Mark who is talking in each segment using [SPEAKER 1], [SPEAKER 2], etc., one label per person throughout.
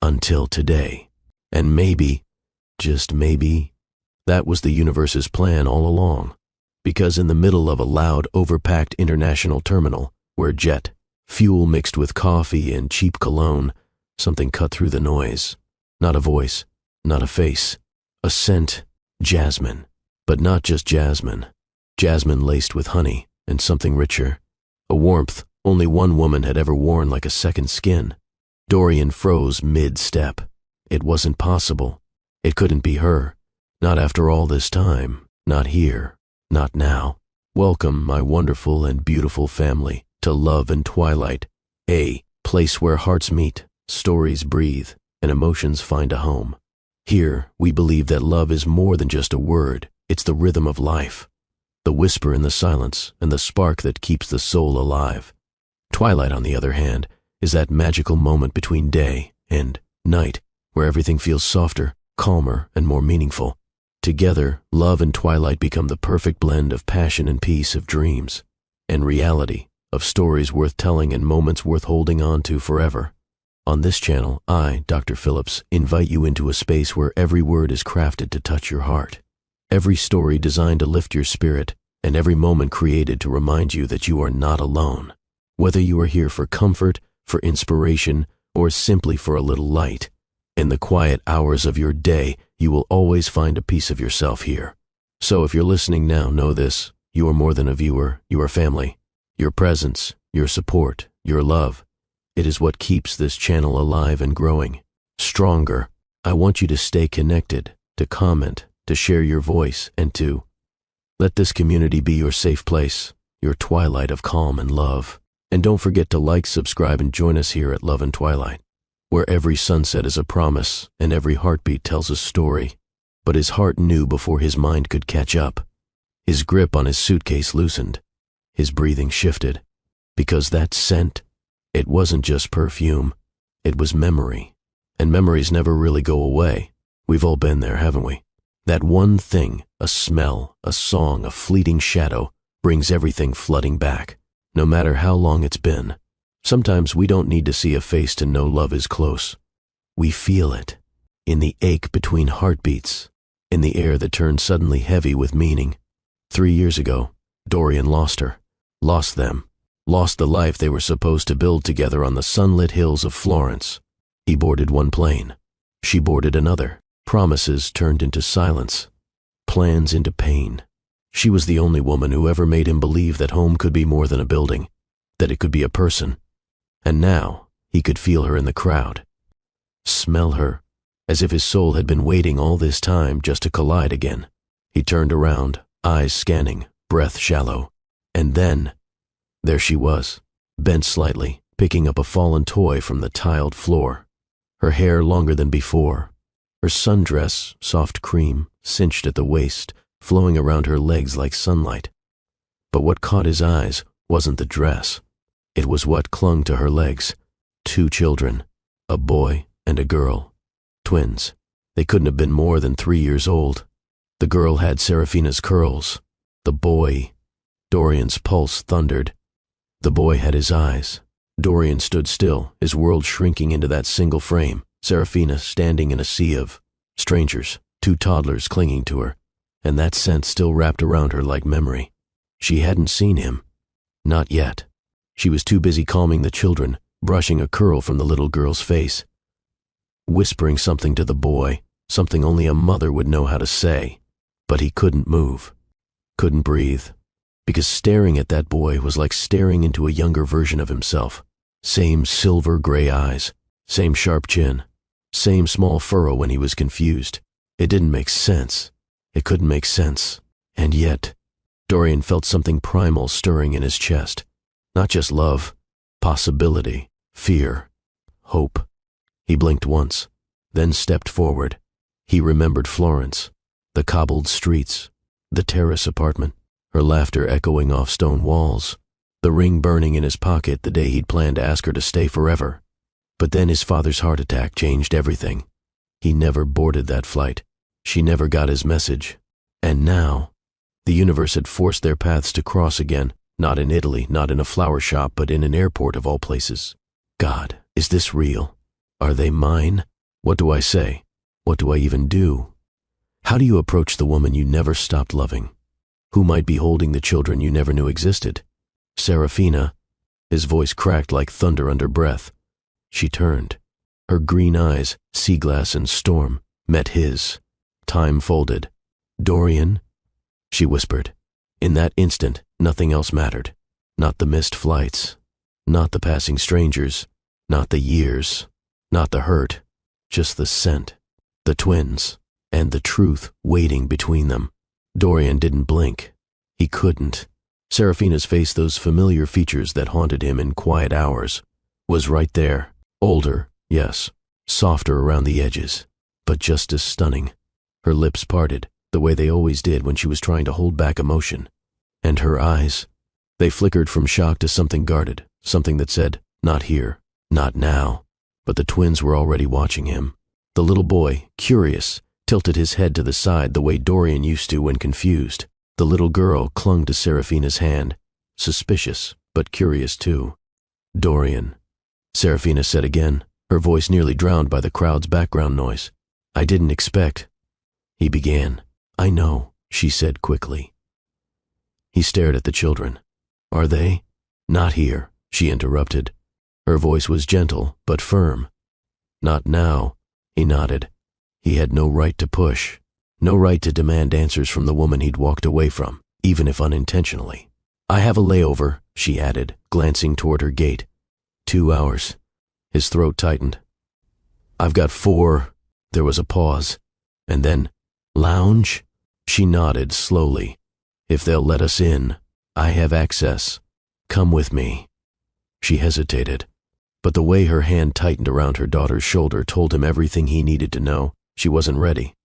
[SPEAKER 1] Until today. And maybe, just maybe, that was the universe's plan all along. Because in the middle of a loud, overpacked international terminal, where jet fuel mixed with coffee and cheap cologne, something cut through the noise. Not a voice, not a face, a scent, jasmine. But not just jasmine. Jasmine laced with honey and something richer. A warmth only one woman had ever worn, like a second skin. Dorian froze mid-step. It wasn't possible. It couldn't be her. Not after all this time. Not here. Not now. Welcome, my wonderful and beautiful family, to Love and Twilight, a place where hearts meet, stories breathe, and emotions find a home. Here, we believe that love is more than just a word. It's the rhythm of life, the whisper in the silence, and the spark that keeps the soul alive. Twilight, on the other hand, is that magical moment between day and night, where everything feels softer, calmer, and more meaningful. Together, love and twilight become the perfect blend of passion and peace, of dreams and reality, of stories worth telling and moments worth holding on to forever. On this channel, I, Dr. Phillips, invite you into a space where every word is crafted to touch your heart, every story designed to lift your spirit, and every moment created to remind you that you are not alone. Whether you are here for comfort, for inspiration, or simply for a little light, in the quiet hours of your day, you will always find a piece of yourself here. So if you're listening now, know this: you are more than a viewer, you are family. Your presence, your support, your love, it is what keeps this channel alive and growing. Stronger. I want you to stay connected, to comment, to share your voice, and to let this community be your safe place, your twilight of calm and love. And don't forget to like, subscribe, and join us here at Love and Twilight, where every sunset is a promise and every heartbeat tells a story. But his heart knew before his mind could catch up. His grip on his suitcase loosened. His breathing shifted. Because that scent, it wasn't just perfume. It was memory. And memories never really go away. We've all been there, haven't we? That one thing, a smell, a song, a fleeting shadow, brings everything flooding back, no matter how long it's been. Sometimes we don't need to see a face to know love is close. We feel it, in the ache between heartbeats, in the air that turns suddenly heavy with meaning. 3 years ago, Dorian lost her, lost them, lost the life they were supposed to build together on the sunlit hills of Florence. He boarded one plane. She boarded another. Promises turned into silence, plans into pain. She was the only woman who ever made him believe that home could be more than a building, that it could be a person. And now, he could feel her in the crowd, smell her, as if his soul had been waiting all this time just to collide again. He turned around, eyes scanning, breath shallow, and then, there she was, bent slightly, picking up a fallen toy from the tiled floor. Her hair longer than before, her sundress, soft cream, cinched at the waist, flowing around her legs like sunlight. But what caught his eyes wasn't the dress. It was what clung to her legs. 2 children, a boy and a girl. Twins. They couldn't have been more than 3 years old. The girl had Serafina's curls. The boy... Dorian's pulse thundered. The boy had his eyes. Dorian stood still, his world shrinking into that single frame. Serafina standing in a sea of strangers, 2 toddlers clinging to her, and that scent still wrapped around her like memory. She hadn't seen him. Not yet. She was too busy calming the children, brushing a curl from the little girl's face, whispering something to the boy, something only a mother would know how to say. But he couldn't move, couldn't breathe, because staring at that boy was like staring into a younger version of himself. Same silver gray eyes, same sharp chin, same small furrow when he was confused. It didn't make sense. It couldn't make sense. And yet, Dorian felt something primal stirring in his chest. Not just love, possibility, fear, hope. He blinked once, then stepped forward. He remembered Florence, the cobbled streets, the terrace apartment, her laughter echoing off stone walls, the ring burning in his pocket the day he'd planned to ask her to stay forever. But then his father's heart attack changed everything. He never boarded that flight. She never got his message. And now, the universe had forced their paths to cross again, not in Italy, not in a flower shop, but in an airport of all places. God, is this real? Are they mine? What do I say? What do I even do? How do you approach the woman you never stopped loving? Who might be holding the children you never knew existed? Serafina. His voice cracked like thunder under breath. She turned. Her green eyes, sea glass and storm, met his. Time folded. Dorian? She whispered. In that instant, nothing else mattered. Not the missed flights. Not the passing strangers. Not the years. Not the hurt. Just the scent. The twins. And the truth waiting between them. Dorian didn't blink. He couldn't. Serafina's face, those familiar features that haunted him in quiet hours, was right there. Older, yes. Softer around the edges. But just as stunning. Her lips parted, the way they always did when she was trying to hold back emotion. And her eyes, they flickered from shock to something guarded, something that said, not here, not now. But the twins were already watching him. The little boy, curious, tilted his head to the side the way Dorian used to when confused. The little girl clung to Serafina's hand, suspicious, but curious too. Dorian, Serafina said again, her voice nearly drowned by the crowd's background noise. I didn't expect. He began. I know, she said quickly. He stared at the children. Are they? Not here, she interrupted. Her voice was gentle, but firm. Not now, he nodded. He had no right to push, no right to demand answers from the woman he'd walked away from, even if unintentionally. I have a layover, she added, glancing toward her gate. 2 hours. His throat tightened. I've got 4. There was a pause. And then, lounge? She nodded slowly. If they'll let us in, I have access. Come with me. She hesitated, but the way her hand tightened around her daughter's shoulder told him everything he needed to know. She wasn't ready,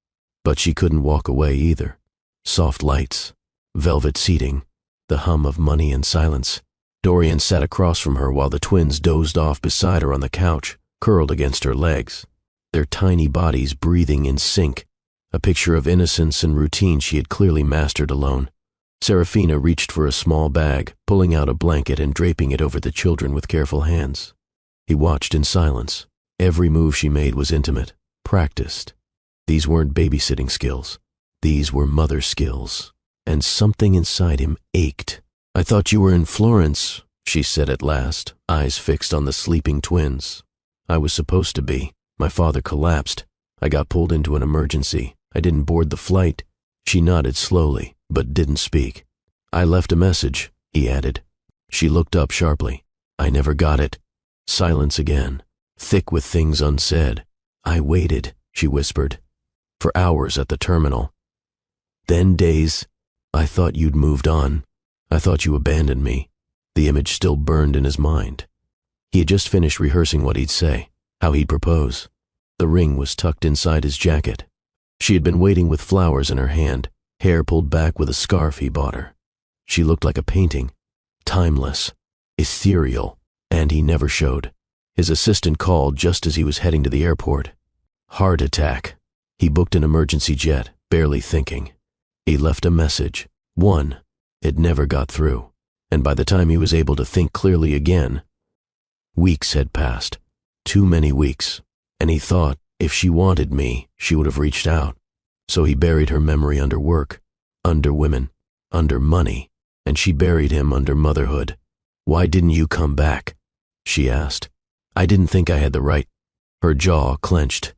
[SPEAKER 1] but she couldn't walk away either. Soft lights, velvet seating, the hum of money and silence. Dorian sat across from her while the twins dozed off beside her on the couch, curled against her legs, their tiny bodies breathing in sync, a picture of innocence and routine she had clearly mastered alone. Serafina reached for a small bag, pulling out a blanket and draping it over the children with careful hands. He watched in silence. Every move she made was intimate, practiced. These weren't babysitting skills. These were mother skills. And something inside him ached. I thought you were in Florence, she said at last, eyes fixed on the sleeping twins. I was supposed to be. My father collapsed. I got pulled into an emergency. I didn't board the flight. She nodded slowly, but didn't speak. I left a message, he added. She looked up sharply. I never got it. Silence again, thick with things unsaid. I waited, she whispered, for hours at the terminal. Then days. I thought you'd moved on. I thought you abandoned me. The image still burned in his mind. He had just finished rehearsing what he'd say, how he'd propose. The ring was tucked inside his jacket. She had been waiting with flowers in her hand, hair pulled back with a scarf he bought her. She looked like a painting, timeless, ethereal, and he never showed. His assistant called just as he was heading to the airport. Heart attack. He booked an emergency jet, barely thinking. He left a message. One. It never got through. And by the time he was able to think clearly again, weeks had passed. Too many weeks. And he thought, if she wanted me, she would have reached out. So he buried her memory under work, under women, under money, and she buried him under motherhood. Why didn't you come back? She asked. I didn't think I had the right. Her jaw clenched.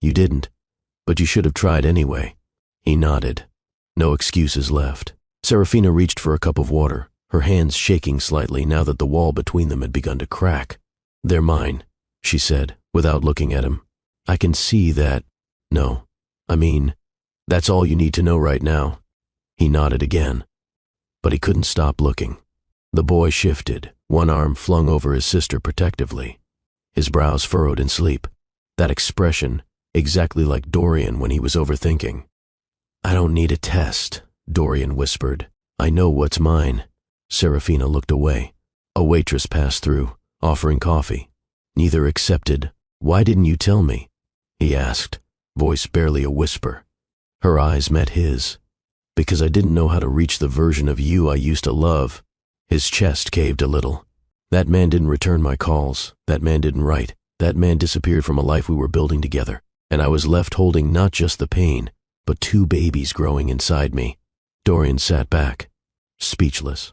[SPEAKER 1] You didn't, but you should have tried anyway. He nodded. No excuses left. Serafina reached for a cup of water, her hands shaking slightly now that the wall between them had begun to crack. They're mine, she said, without looking at him. I can see that. No, I mean, that's all you need to know right now. He nodded again, but he couldn't stop looking. The boy shifted, one arm flung over his sister protectively. His brows furrowed in sleep. That expression, exactly like Dorian when he was overthinking. I don't need a test, Dorian whispered. I know what's mine. Serafina looked away. A waitress passed through, offering coffee. Neither accepted. Why didn't you tell me? He asked, voice barely a whisper. Her eyes met his. Because I didn't know how to reach the version of you I used to love. His chest caved a little. That man didn't return my calls. That man didn't write. That man disappeared from a life we were building together. and I was left holding not just the pain, but two babies growing inside me. Dorian sat back, speechless.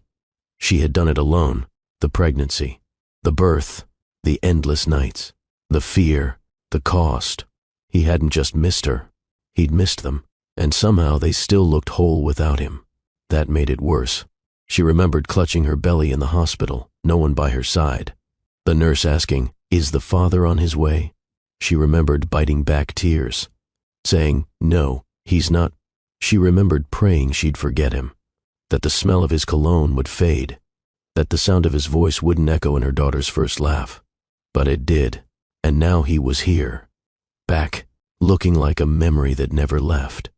[SPEAKER 1] She had done it alone, the pregnancy, the birth, the endless nights, the fear, the cost. He hadn't just missed her, he'd missed them, and somehow they still looked whole without him. That made it worse. She remembered clutching her belly in the hospital, no one by her side. The nurse asking, "Is the father on his way?" She remembered biting back tears, saying, "No, he's not." She remembered praying she'd forget him, that the smell of his cologne would fade, that the sound of his voice wouldn't echo in her daughter's first laugh. But it did, and now he was here, back, looking like a memory that never left.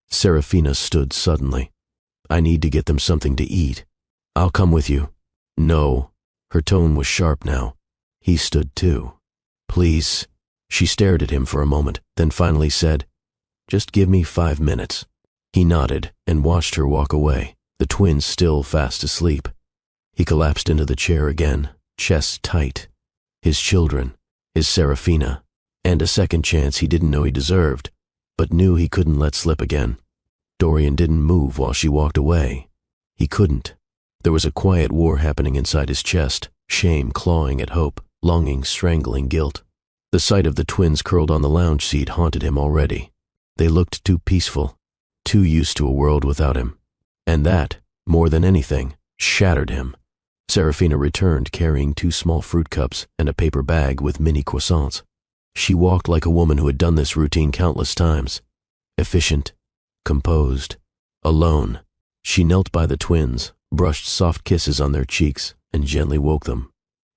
[SPEAKER 1] Serafina stood suddenly. "I need to get them something to eat. I'll come with you." "No." Her tone was sharp now. He stood too. "Please." She stared at him for a moment, then finally said, "Just give me 5 minutes." He nodded and watched her walk away, the twins still fast asleep. He collapsed into the chair again, chest tight. His children, his Serafina, and a second chance he didn't know he deserved, but knew he couldn't let slip again. Dorian didn't move while she walked away. He couldn't. There was a quiet war happening inside his chest, shame clawing at hope, longing strangling guilt. The sight of the twins curled on the lounge seat haunted him already. They looked too peaceful, too used to a world without him. And that, more than anything, shattered him. Serafina returned carrying 2 small fruit cups and a paper bag with mini croissants. She walked like a woman who had done this routine countless times. Efficient, composed, alone. She knelt by the twins, brushed soft kisses on their cheeks, and gently woke them.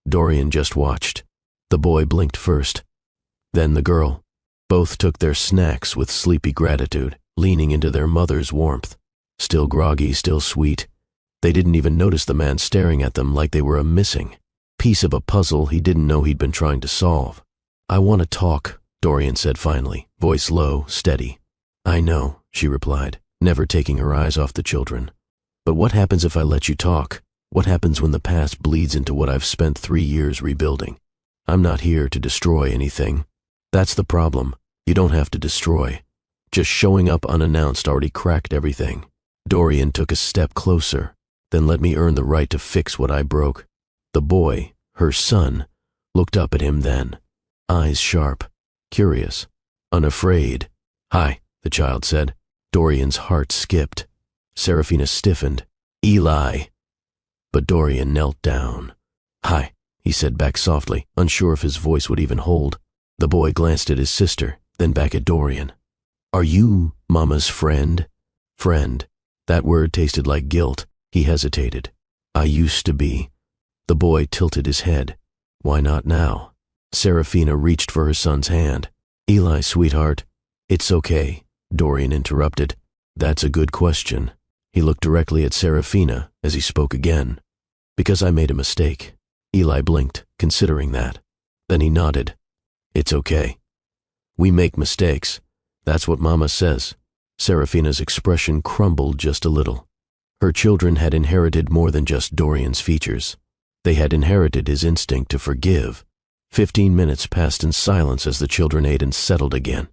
[SPEAKER 1] Dorian just watched. The boy blinked first, then the girl. Both took their snacks with sleepy gratitude, leaning into their mother's warmth. Still groggy, still sweet. They didn't even notice the man staring at them like they were a missing piece of a puzzle he didn't know he'd been trying to solve. "I want to talk," Dorian said finally, voice low, steady. "I know," she replied, never taking her eyes off the children. "But what happens if I let you talk? What happens when the past bleeds into what I've spent 3 years rebuilding? I'm not here to destroy anything. That's the problem. You don't have to destroy. Just showing up unannounced already cracked everything." Dorian took a step closer, then let me earn the right to fix what I broke. The boy, her son, looked up at him then, eyes sharp, curious, unafraid. "Hi," the child said. Dorian's heart skipped. Serafina stiffened. "Eli." But Dorian knelt down. "Hi," he said back softly, unsure if his voice would even hold. The boy glanced at his sister, then back at Dorian. "Are you Mama's friend?" Friend. That word tasted like guilt. He hesitated. "I used to be." The boy tilted his head. "Why not now?" Serafina reached for her son's hand. "Eli, sweetheart." "It's okay," Dorian interrupted. "That's a good question." He looked directly at Serafina as he spoke again. "Because I made a mistake." Eli blinked, considering that. Then he nodded. "It's okay. We make mistakes. That's what Mama says." Serafina's expression crumbled just a little. Her children had inherited more than just Dorian's features. They had inherited his instinct to forgive. 15 minutes passed in silence as the children ate and settled again.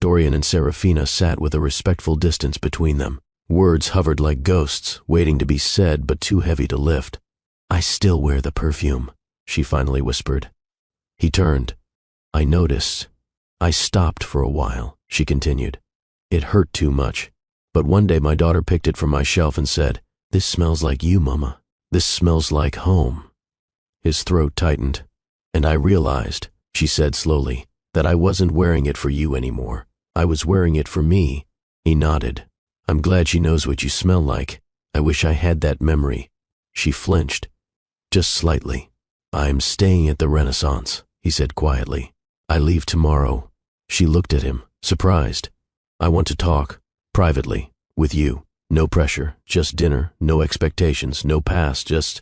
[SPEAKER 1] Dorian and Serafina sat with a respectful distance between them. Words hovered like ghosts, waiting to be said but too heavy to lift. "I still wear the perfume," she finally whispered. He turned. "I noticed. I stopped for a while," she continued. "It hurt too much. But one day my daughter picked it from my shelf and said, 'This smells like you, Mama. This smells like home.'" His throat tightened. "And I realized," she said slowly, "that I wasn't wearing it for you anymore. I was wearing it for me." He nodded. "I'm glad she knows what you smell like. I wish I had that memory." She flinched. Just slightly. "I'm staying at the Renaissance," he said quietly. "I leave tomorrow." She looked at him, surprised. "I want to talk, privately, with you. No pressure, just dinner, no expectations, no past, just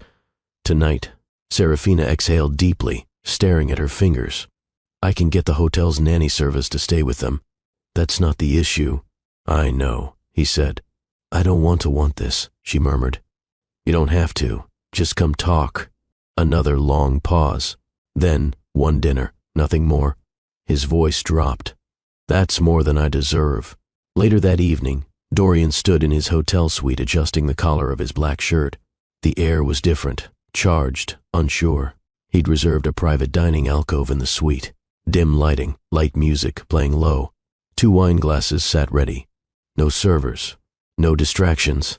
[SPEAKER 1] tonight." Serafina exhaled deeply, staring at her fingers. "I can get the hotel's nanny service to stay with them. That's not the issue." "I know," he said. "I don't want this," she murmured. "You don't have to. Just come talk." Another long pause. Then, one dinner, nothing more. His voice dropped. That's more than I deserve. Later that evening, Dorian stood in his hotel suite adjusting the collar of his black shirt. The air was different, charged, unsure. He'd reserved a private dining alcove in the suite. Dim lighting, light music playing low. 2 wine glasses sat ready. No servers, no distractions.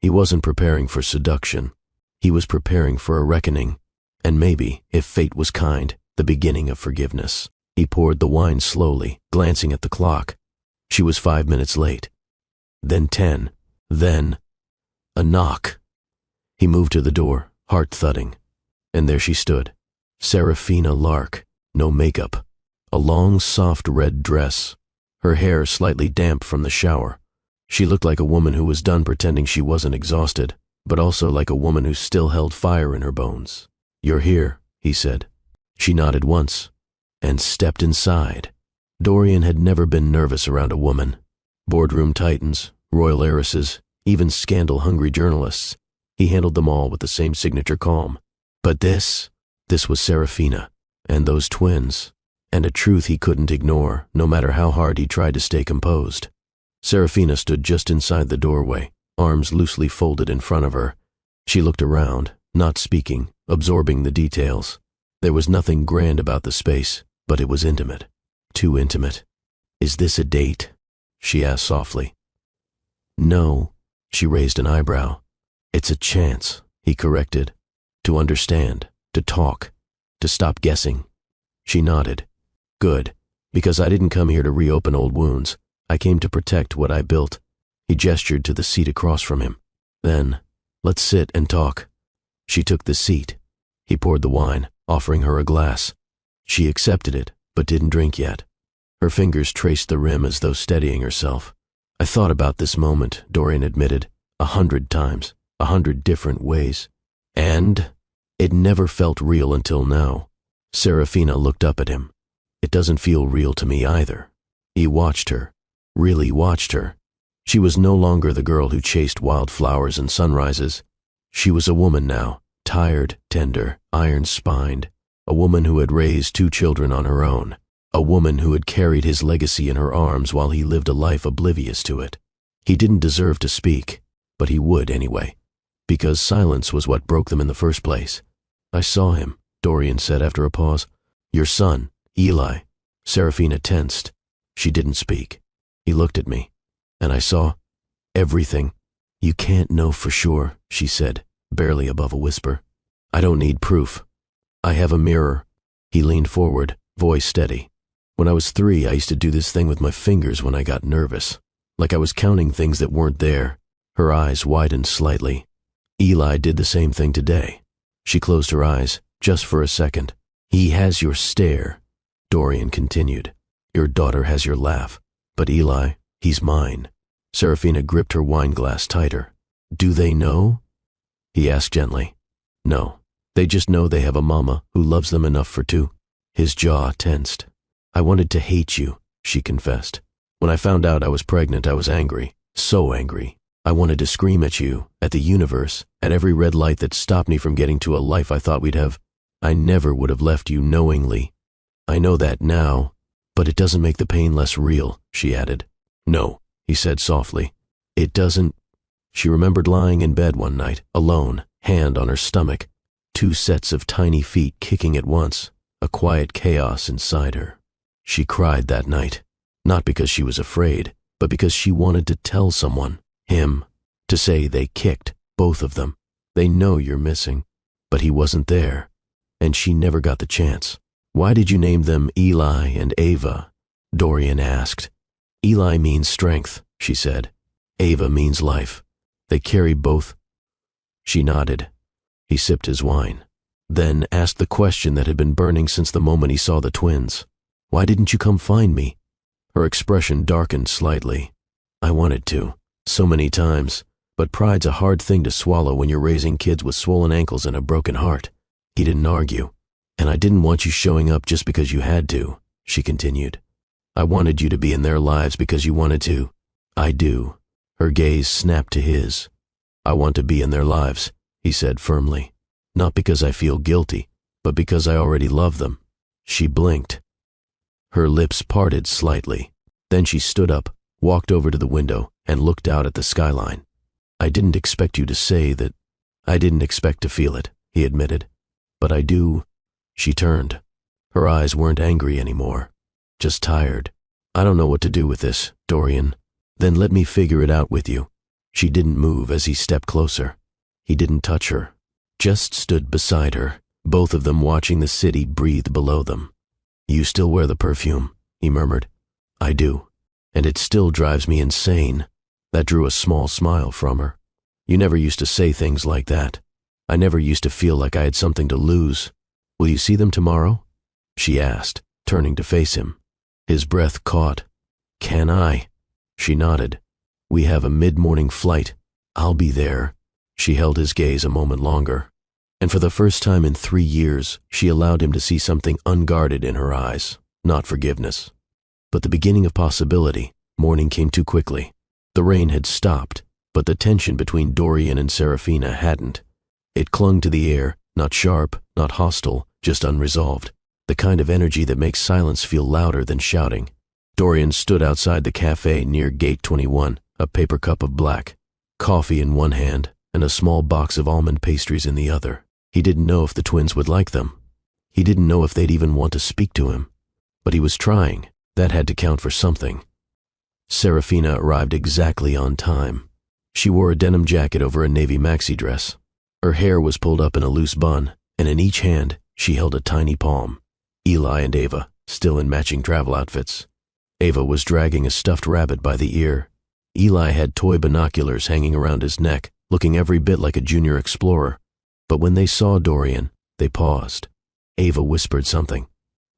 [SPEAKER 1] He wasn't preparing for seduction. He was preparing for a reckoning, and maybe, if fate was kind, the beginning of forgiveness. He poured the wine slowly, glancing at the clock. She was 5 minutes late. Then 10. Then a knock. He moved to the door, heart thudding. And there she stood, Serafina Lark, no makeup, a long, soft red dress, her hair slightly damp from the shower. She looked like a woman who was done pretending she wasn't exhausted, but also like a woman who still held fire in her bones. "You're here," he said. She nodded once, and stepped inside. Dorian had never been nervous around a woman. Boardroom titans, royal heiresses, even scandal-hungry journalists. He handled them all with the same signature calm. But this was Serafina, and those twins, and a truth he couldn't ignore, no matter how hard he tried to stay composed. Serafina stood just inside the doorway, arms loosely folded in front of her. She looked around, not speaking, absorbing the details. There was nothing grand about the space, but it was intimate. Too intimate. "Is this a date?" she asked softly. "No," she raised an eyebrow. "It's a chance," he corrected. "To understand, to talk, to stop guessing." She nodded. "Good, because I didn't come here to reopen old wounds. I came to protect what I built." He gestured to the seat across from him. "Then, let's sit and talk." She took the seat. He poured the wine, offering her a glass. She accepted it, but didn't drink yet. Her fingers traced the rim as though steadying herself. "I thought about this moment," Dorian admitted, 100 times, 100 different ways. And it never felt real until now. Serafina looked up at him. "It doesn't feel real to me either." He watched her, really watched her. She was no longer the girl who chased wildflowers and sunrises. She was a woman now, tired, tender, iron-spined, a woman who had raised 2 children on her own, a woman who had carried his legacy in her arms while he lived a life oblivious to it. He didn't deserve to speak, but he would anyway, because silence was what broke them in the first place. "I saw him," Dorian said after a pause. "Your son, Eli." Serafina tensed. She didn't speak. He looked at me, and I saw everything. "You can't know for sure," she said, barely above a whisper. "I don't need proof. I have a mirror." He leaned forward, voice steady. "When I was 3, I used to do this thing with my fingers when I got nervous, like I was counting things that weren't there." Her eyes widened slightly. "Eli did the same thing today." She closed her eyes, just for a second. "He has your stare," Dorian continued. "Your daughter has your laugh. But Eli, he's mine." Serafina gripped her wine glass tighter. "Do they know?" he asked gently. "No. They just know they have a mama who loves them enough for 2. His jaw tensed. "I wanted to hate you," she confessed. "When I found out I was pregnant, I was angry. So angry. I wanted to scream at you, at the universe, at every red light that stopped me from getting to a life I thought we'd have. I never would have left you knowingly. I know that now, but it doesn't make the pain less real," she added. "No," he said softly. "It doesn't." She remembered lying in bed one night, alone, hand on her stomach, 2 sets of tiny feet kicking at once, a quiet chaos inside her. She cried that night, not because she was afraid, but because she wanted to tell someone, him, to say they kicked, both of them. "They know you're missing." But he wasn't there, and she never got the chance. "Why did you name them Eli and Ava?" Dorian asked. "Eli means strength," she said. "Ava means life. They carry both." She nodded. He sipped his wine, then asked the question that had been burning since the moment he saw the twins. "Why didn't you come find me?" Her expression darkened slightly. "I wanted to, so many times, but pride's a hard thing to swallow when you're raising kids with swollen ankles and a broken heart." He didn't argue. "And I didn't want you showing up just because you had to," she continued. "I wanted you to be in their lives because you wanted to." "I do." Her gaze snapped to his. "I want to be in their lives," he said firmly. "Not because I feel guilty, but because I already love them." She blinked. Her lips parted slightly. Then she stood up, walked over to the window, and looked out at the skyline. I didn't expect you to say that. I didn't expect to feel it, he admitted. But I do. She turned. Her eyes weren't angry anymore, just tired. I don't know what to do with this, Dorian. Then let me figure it out with you. She didn't move as he stepped closer. He didn't touch her, just stood beside her, both of them watching the city breathe below them. You still wear the perfume, he murmured. I do, and it still drives me insane. That drew a small smile from her. You never used to say things like that. I never used to feel like I had something to lose. Will you see them tomorrow? She asked, turning to face him. His breath caught. Can I? She nodded. We have a mid-morning flight. I'll be there. She held his gaze a moment longer. And for the first time in 3 years, she allowed him to see something unguarded in her eyes, not forgiveness. But the beginning of possibility. Morning came too quickly. The rain had stopped, but the tension between Dorian and Serafina hadn't. It clung to the air, not sharp, not hostile, just unresolved. The kind of energy that makes silence feel louder than shouting. Dorian stood outside the cafe near Gate 21, a paper cup of black, coffee in one hand, and a small box of almond pastries in the other. He didn't know if the twins would like them. He didn't know if they'd even want to speak to him. But he was trying. That had to count for something. Serafina arrived exactly on time. She wore a denim jacket over a navy maxi dress. Her hair was pulled up in a loose bun, and in each hand she held a tiny palm. Eli and Ava, still in matching travel outfits. Ava was dragging a stuffed rabbit by the ear. Eli had toy binoculars hanging around his neck, looking every bit like a junior explorer. But when they saw Dorian, they paused. Ava whispered something.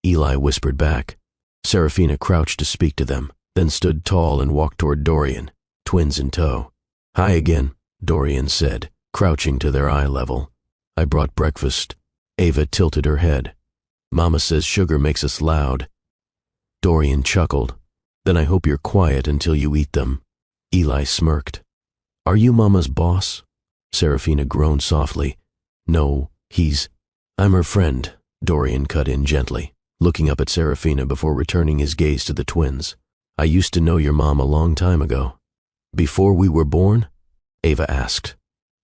[SPEAKER 1] Eli whispered back. Serafina crouched to speak to them, then stood tall and walked toward Dorian, twins in tow. Hi again, Dorian said, crouching to their eye level. I brought breakfast. Ava tilted her head. Mama says sugar makes us loud. Dorian chuckled. Then I hope you're quiet until you eat them. Eli smirked. Are you Mama's boss? Serafina groaned softly. No, I'm her friend, Dorian cut in gently, looking up at Serafina before returning his gaze to the twins. I used to know your mom a long time ago. Before we were born? Ava asked.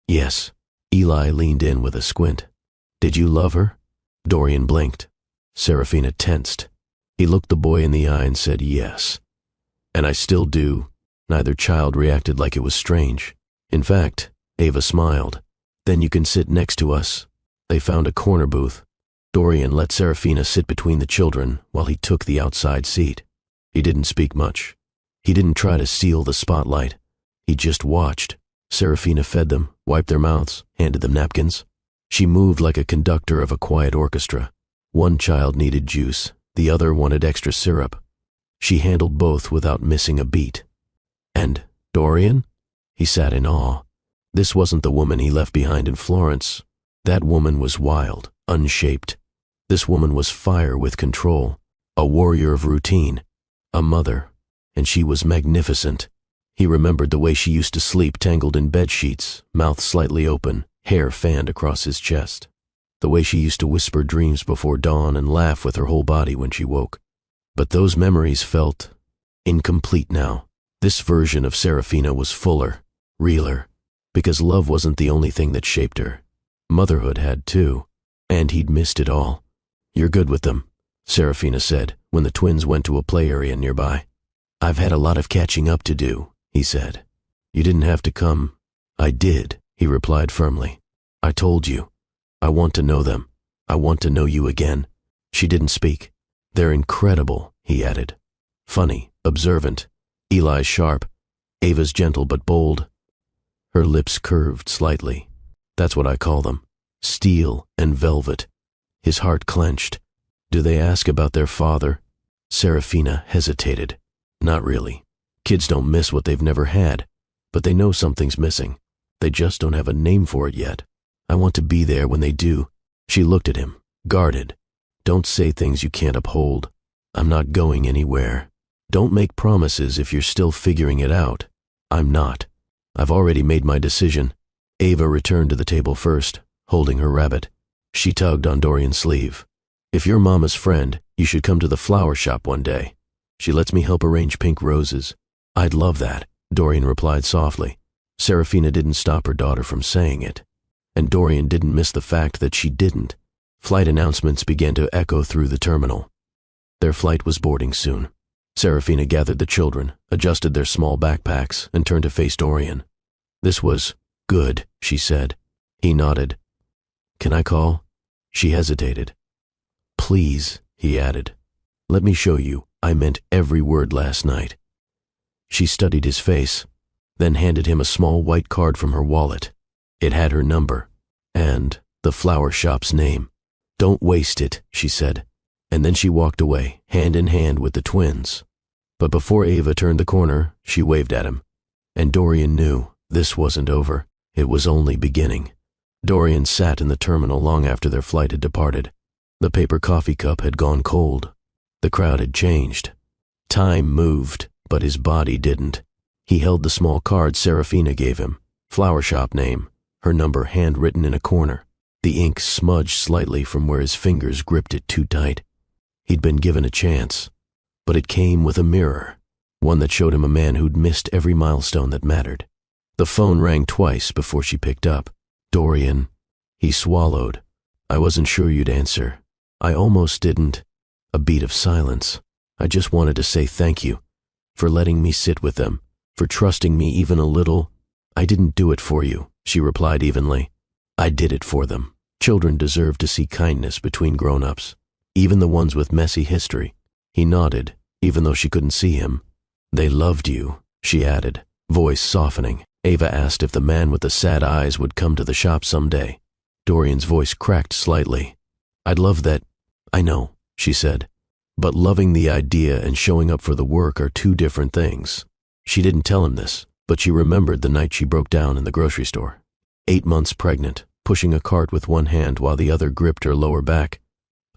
[SPEAKER 1] Yes. Eli leaned in with a squint. Did you love her? Dorian blinked. Serafina tensed. He looked the boy in the eye and said yes. And I still do. Neither child reacted like it was strange. In fact, Ava smiled. Then you can sit next to us. They found a corner booth. Dorian let Serafina sit between the children while he took the outside seat. He didn't speak much. He didn't try to seal the spotlight. He just watched. Serafina fed them, wiped their mouths, handed them napkins. She moved like a conductor of a quiet orchestra. One child needed juice, the other wanted extra syrup. She handled both without missing a beat. And Dorian? He sat in awe. This wasn't the woman he left behind in Florence. That woman was wild, unshaped. This woman was fire with control, a warrior of routine, a mother, and she was magnificent. He remembered the way she used to sleep tangled in bed sheets, mouth slightly open, hair fanned across his chest. The way she used to whisper dreams before dawn and laugh with her whole body when she woke. But those memories felt incomplete now. This version of Serafina was fuller, realer, because love wasn't the only thing that shaped her. Motherhood had too, and he'd missed it all. You're good with them, Serafina said when the twins went to a play area nearby. I've had a lot of catching up to do, he said. You didn't have to come. I did, he replied firmly. I told you. I want to know them. I want to know you again. She didn't speak. They're incredible, he added. Funny, observant. Eli's sharp. Ava's gentle but bold. Her lips curved slightly. That's what I call them. Steel and velvet. His heart clenched. Do they ask about their father? Serafina hesitated. Not really. Kids don't miss what they've never had, but they know something's missing. They just don't have a name for it yet. I want to be there when they do. She looked at him, guarded. Don't say things you can't uphold. I'm not going anywhere. Don't make promises if you're still figuring it out. I'm not. I've already made my decision. Ava returned to the table first, holding her rabbit. She tugged on Dorian's sleeve. If you're Mama's friend, you should come to the flower shop one day. She lets me help arrange pink roses. I'd love that, Dorian replied softly. Serafina didn't stop her daughter from saying it. And Dorian didn't miss the fact that she didn't. Flight announcements began to echo through the terminal. Their flight was boarding soon. Serafina gathered the children, adjusted their small backpacks, and turned to face Dorian. This was good, she said. He nodded. Can I call? She hesitated. Please, he added. Let me show you, I meant every word last night. She studied his face, then handed him a small white card from her wallet. It had her number, and the flower shop's name. Don't waste it, she said, and then she walked away, hand in hand with the twins. But before Ava turned the corner, she waved at him, and Dorian knew this wasn't over. It was only beginning. Dorian sat in the terminal long after their flight had departed. The paper coffee cup had gone cold. The crowd had changed. Time moved, but his body didn't. He held the small card Serafina gave him, flower shop name, her number handwritten in a corner. The ink smudged slightly from where his fingers gripped it too tight. He'd been given a chance, but it came with a mirror, one that showed him a man who'd missed every milestone that mattered. The phone rang twice before she picked up. Dorian. He swallowed. I wasn't sure you'd answer. I almost didn't. A beat of silence. I just wanted to say thank you for letting me sit with them, for trusting me even a little. I didn't do it for you, she replied evenly. I did it for them. Children deserve to see kindness between grown-ups, even the ones with messy history. He nodded, even though she couldn't see him. They loved you, she added, voice softening. Ava asked if the man with the sad eyes would come to the shop someday. Dorian's voice cracked slightly. I'd love that. I know, she said. But loving the idea and showing up for the work are two different things. She didn't tell him this, but she remembered the night she broke down in the grocery store. 8 months pregnant, pushing a cart with one hand while the other gripped her lower back.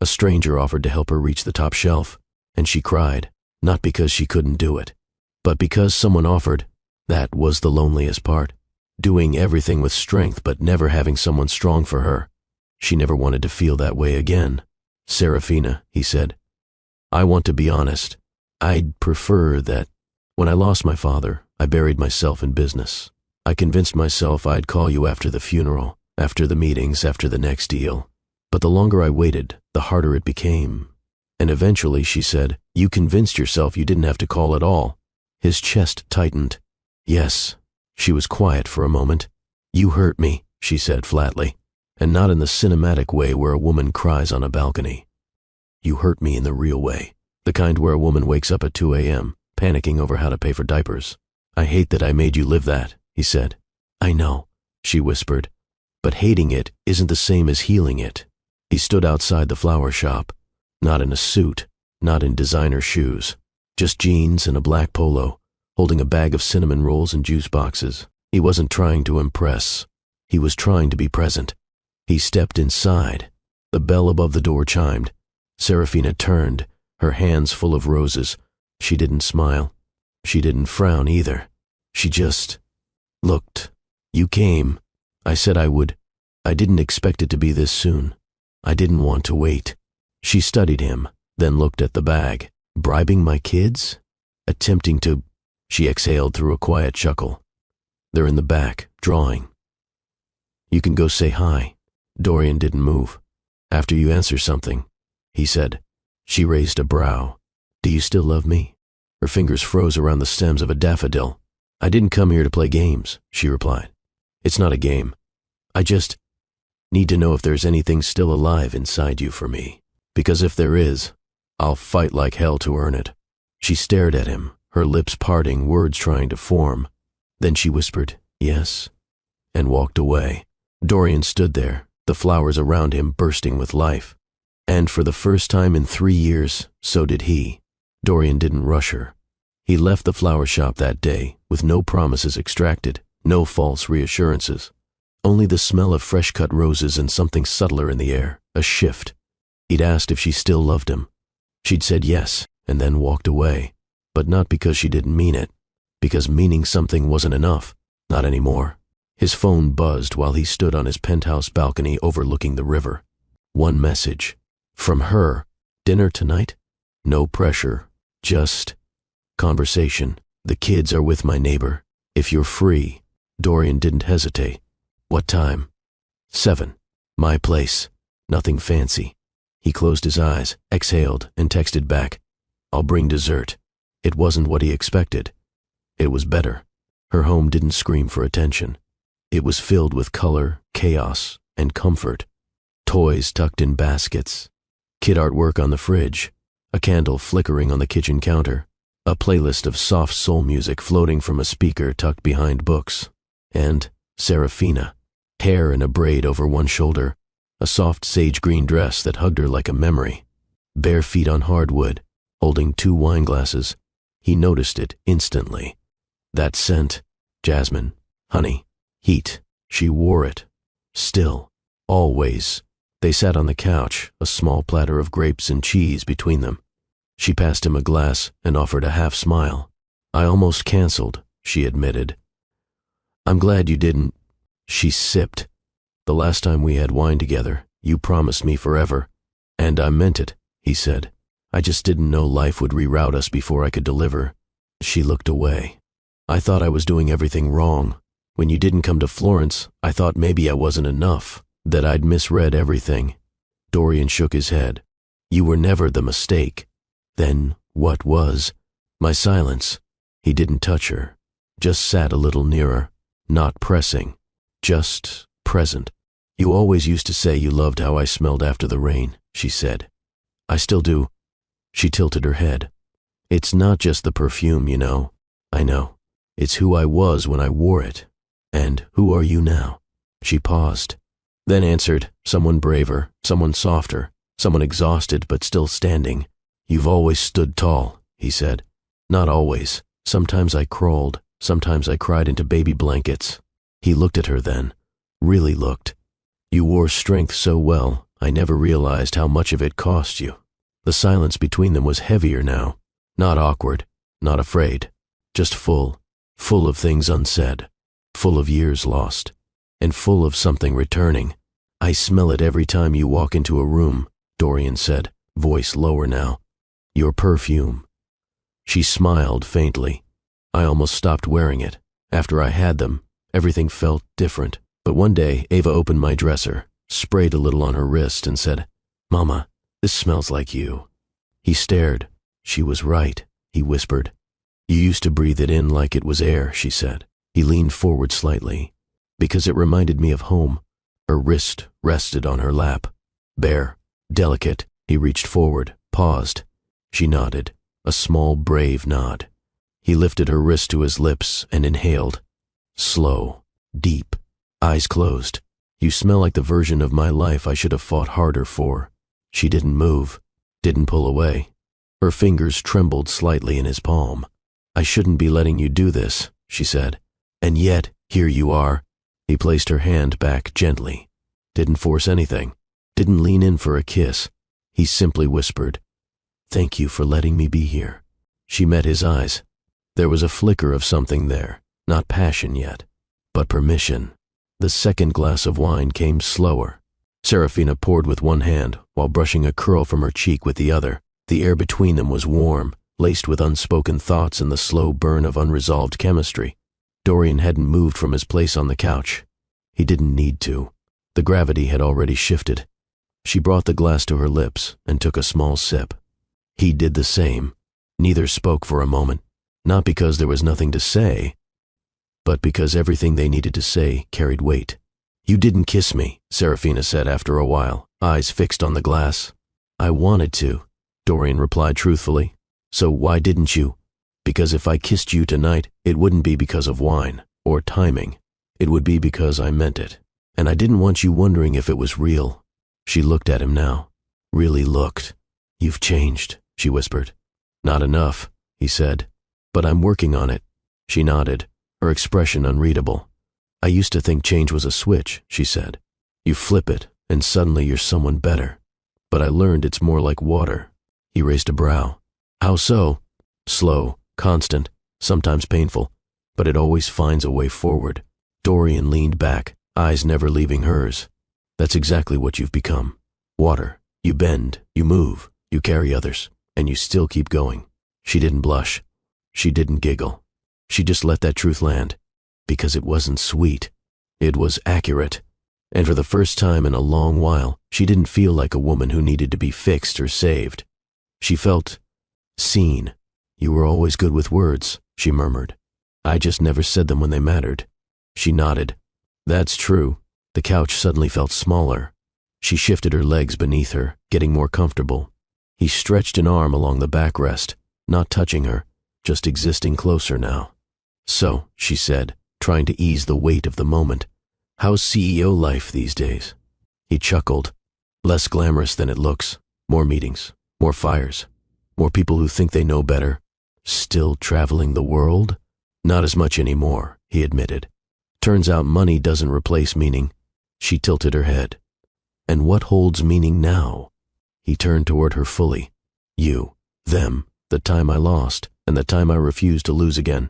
[SPEAKER 1] A stranger offered to help her reach the top shelf, and she cried, not because she couldn't do it, but because someone offered. That was the loneliest part. Doing everything with strength but never having someone strong for her. She never wanted to feel that way again. Serafina, he said. I want to be honest. I'd prefer that. When I lost my father, I buried myself in business. I convinced myself I'd call you after the funeral, after the meetings, after the next deal. But the longer I waited, the harder it became. And eventually, she said, you convinced yourself you didn't have to call at all. His chest tightened. Yes. She was quiet for a moment. You hurt me, she said flatly, and not in the cinematic way where a woman cries on a balcony. You hurt me in the real way, the kind where a woman wakes up at 2 a.m., panicking over how to pay for diapers. I hate that I made you live that, he said. I know, she whispered, but hating it isn't the same as healing it. He stood outside the flower shop, not in a suit, not in designer shoes, just jeans and a black polo, holding a bag of cinnamon rolls and juice boxes. He wasn't trying to impress. He was trying to be present. He stepped inside. The bell above the door chimed. Serafina turned, her hands full of roses. She didn't smile. She didn't frown either. She just looked. You came. I said I would. I didn't expect it to be this soon. I didn't want to wait. She studied him, then looked at the bag. Bribing my kids? Attempting to... She exhaled through a quiet chuckle. They're in the back, drawing. You can go say hi. Dorian didn't move. After you answer something, he said. She raised a brow. Do you still love me? Her fingers froze around the stems of a daffodil. I didn't come here to play games, she replied. It's not a game. I just need to know if there's anything still alive inside you for me. Because if there is, I'll fight like hell to earn it. She stared at him, her lips parting, words trying to form. Then she whispered, yes, and walked away. Dorian stood there, the flowers around him bursting with life. And for the first time in 3 years, so did he. Dorian didn't rush her. He left the flower shop that day with no promises extracted, no false reassurances. Only the smell of fresh-cut roses and something subtler in the air, a shift. He'd asked if she still loved him. She'd said yes, and then walked away. But not because she didn't mean it, because meaning something wasn't enough, not anymore. His phone buzzed while he stood on his penthouse balcony overlooking the river. 1 message. From her. Dinner tonight? No pressure. Just conversation. The kids are with my neighbor. If you're free. Dorian didn't hesitate. What time? 7. My place. Nothing fancy. He closed his eyes, exhaled, and texted back, I'll bring dessert. It wasn't what he expected. It was better. Her home didn't scream for attention. It was filled with color, chaos, and comfort. Toys tucked in baskets. Kid artwork on the fridge. A candle flickering on the kitchen counter. A playlist of soft soul music floating from a speaker tucked behind books. And Serafina. Hair in a braid over one shoulder. A soft sage-green dress that hugged her like a memory. Bare feet on hardwood, holding 2 wine glasses. He noticed it instantly. That scent. Jasmine. Honey. Heat. She wore it. Still. Always. They sat on the couch, a small platter of grapes and cheese between them. She passed him a glass and offered a half smile. I almost canceled, she admitted. I'm glad you didn't. She sipped. The last time we had wine together, you promised me forever. And I meant it, he said. I just didn't know life would reroute us before I could deliver. She looked away. I thought I was doing everything wrong. When you didn't come to Florence, I thought maybe I wasn't enough, that I'd misread everything. Dorian shook his head. You were never the mistake. Then what was? My silence. He didn't touch her, just sat a little nearer, not pressing, just present. You always used to say you loved how I smelled after the rain, she said. I still do. She tilted her head. It's not just the perfume, you know. I know. It's who I was when I wore it. And who are you now? She paused, then answered, someone braver, someone softer, someone exhausted but still standing. You've always stood tall, he said. Not always. Sometimes I crawled, sometimes I cried into baby blankets. He looked at her then, really looked. You wore strength so well, I never realized how much of it cost you. The silence between them was heavier now, not awkward, not afraid, just full of things unsaid, full of years lost, and full of something returning. I smell it every time you walk into a room, Dorian said, voice lower now. Your perfume. She smiled faintly. I almost stopped wearing it. After I had them, everything felt different. But one day, Ava opened my dresser, sprayed a little on her wrist, and said, Mama, this smells like you. He stared. She was right, he whispered. You used to breathe it in like it was air, she said. He leaned forward slightly, because it reminded me of home. Her wrist rested on her lap. Bare, delicate, he reached forward, paused. She nodded, a small, brave nod. He lifted her wrist to his lips and inhaled. Slow, deep, eyes closed. You smell like the version of my life I should have fought harder for. She didn't move, didn't pull away. Her fingers trembled slightly in his palm. I shouldn't be letting you do this, she said. And yet, here you are. He placed her hand back gently. Didn't force anything. Didn't lean in for a kiss. He simply whispered, Thank you for letting me be here. She met his eyes. There was a flicker of something there, not passion yet, but permission. The second glass of wine came slower. Serafina poured with one hand while brushing a curl from her cheek with the other. The air between them was warm, laced with unspoken thoughts and the slow burn of unresolved chemistry. Dorian hadn't moved from his place on the couch. He didn't need to. The gravity had already shifted. She brought the glass to her lips and took a small sip. He did the same. Neither spoke for a moment, not because there was nothing to say, but because everything they needed to say carried weight. You didn't kiss me, Serafina said after a while, eyes fixed on the glass. I wanted to, Dorian replied truthfully. So why didn't you? Because if I kissed you tonight, it wouldn't be because of wine or timing. It would be because I meant it. And I didn't want you wondering if it was real. She looked at him now. Really looked. You've changed, she whispered. Not enough, he said. But I'm working on it. She nodded, her expression unreadable. I used to think change was a switch, she said. You flip it, and suddenly you're someone better. But I learned it's more like water. He raised a brow. How so? Slow, constant, sometimes painful, but it always finds a way forward. Dorian leaned back, eyes never leaving hers. That's exactly what you've become. Water. You bend, you move, you carry others, and you still keep going. She didn't blush. She didn't giggle. She just let that truth land. Because it wasn't sweet. It was accurate. And for the first time in a long while, she didn't feel like a woman who needed to be fixed or saved. She felt seen. "You were always good with words," she murmured. "I just never said them when they mattered." She nodded. "That's true." The couch suddenly felt smaller. She shifted her legs beneath her, getting more comfortable. He stretched an arm along the backrest, not touching her, just existing closer now. "So," she said, trying to ease the weight of the moment, "how's CEO life these days?" He chuckled. "Less glamorous than it looks. More meetings, more fires, more people who think they know better. Still traveling the world?" "Not as much anymore," he admitted. "Turns out money doesn't replace meaning." She tilted her head. "And what holds meaning now?" He turned toward her fully. "You, them, the time I lost, and the time I refused to lose again."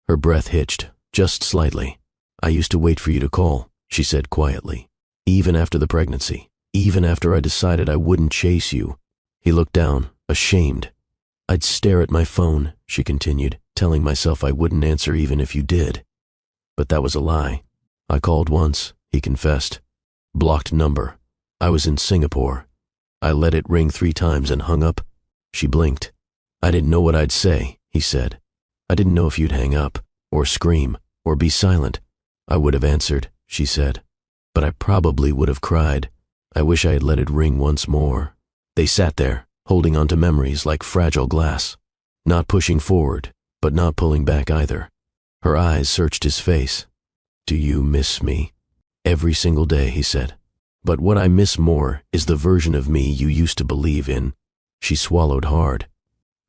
[SPEAKER 1] Her breath hitched, just slightly. "I used to wait for you to call," she said quietly. "Even after the pregnancy. Even after I decided I wouldn't chase you." He looked down, ashamed. "I'd stare at my phone," she continued, "telling myself I wouldn't answer even if you did. But that was a lie. I called once," he confessed. "Blocked number. I was in Singapore. I let it ring 3 times and hung up." She blinked. "I didn't know what I'd say," he said. "I didn't know if you'd hang up, or scream, or be silent." "I would have answered," she said. "But I probably would have cried. I wish I had let it ring once more." They sat there, holding on to memories like fragile glass. Not pushing forward, but not pulling back either. Her eyes searched his face. "Do you miss me?" "Every single day," he said. "But what I miss more is the version of me you used to believe in." She swallowed hard.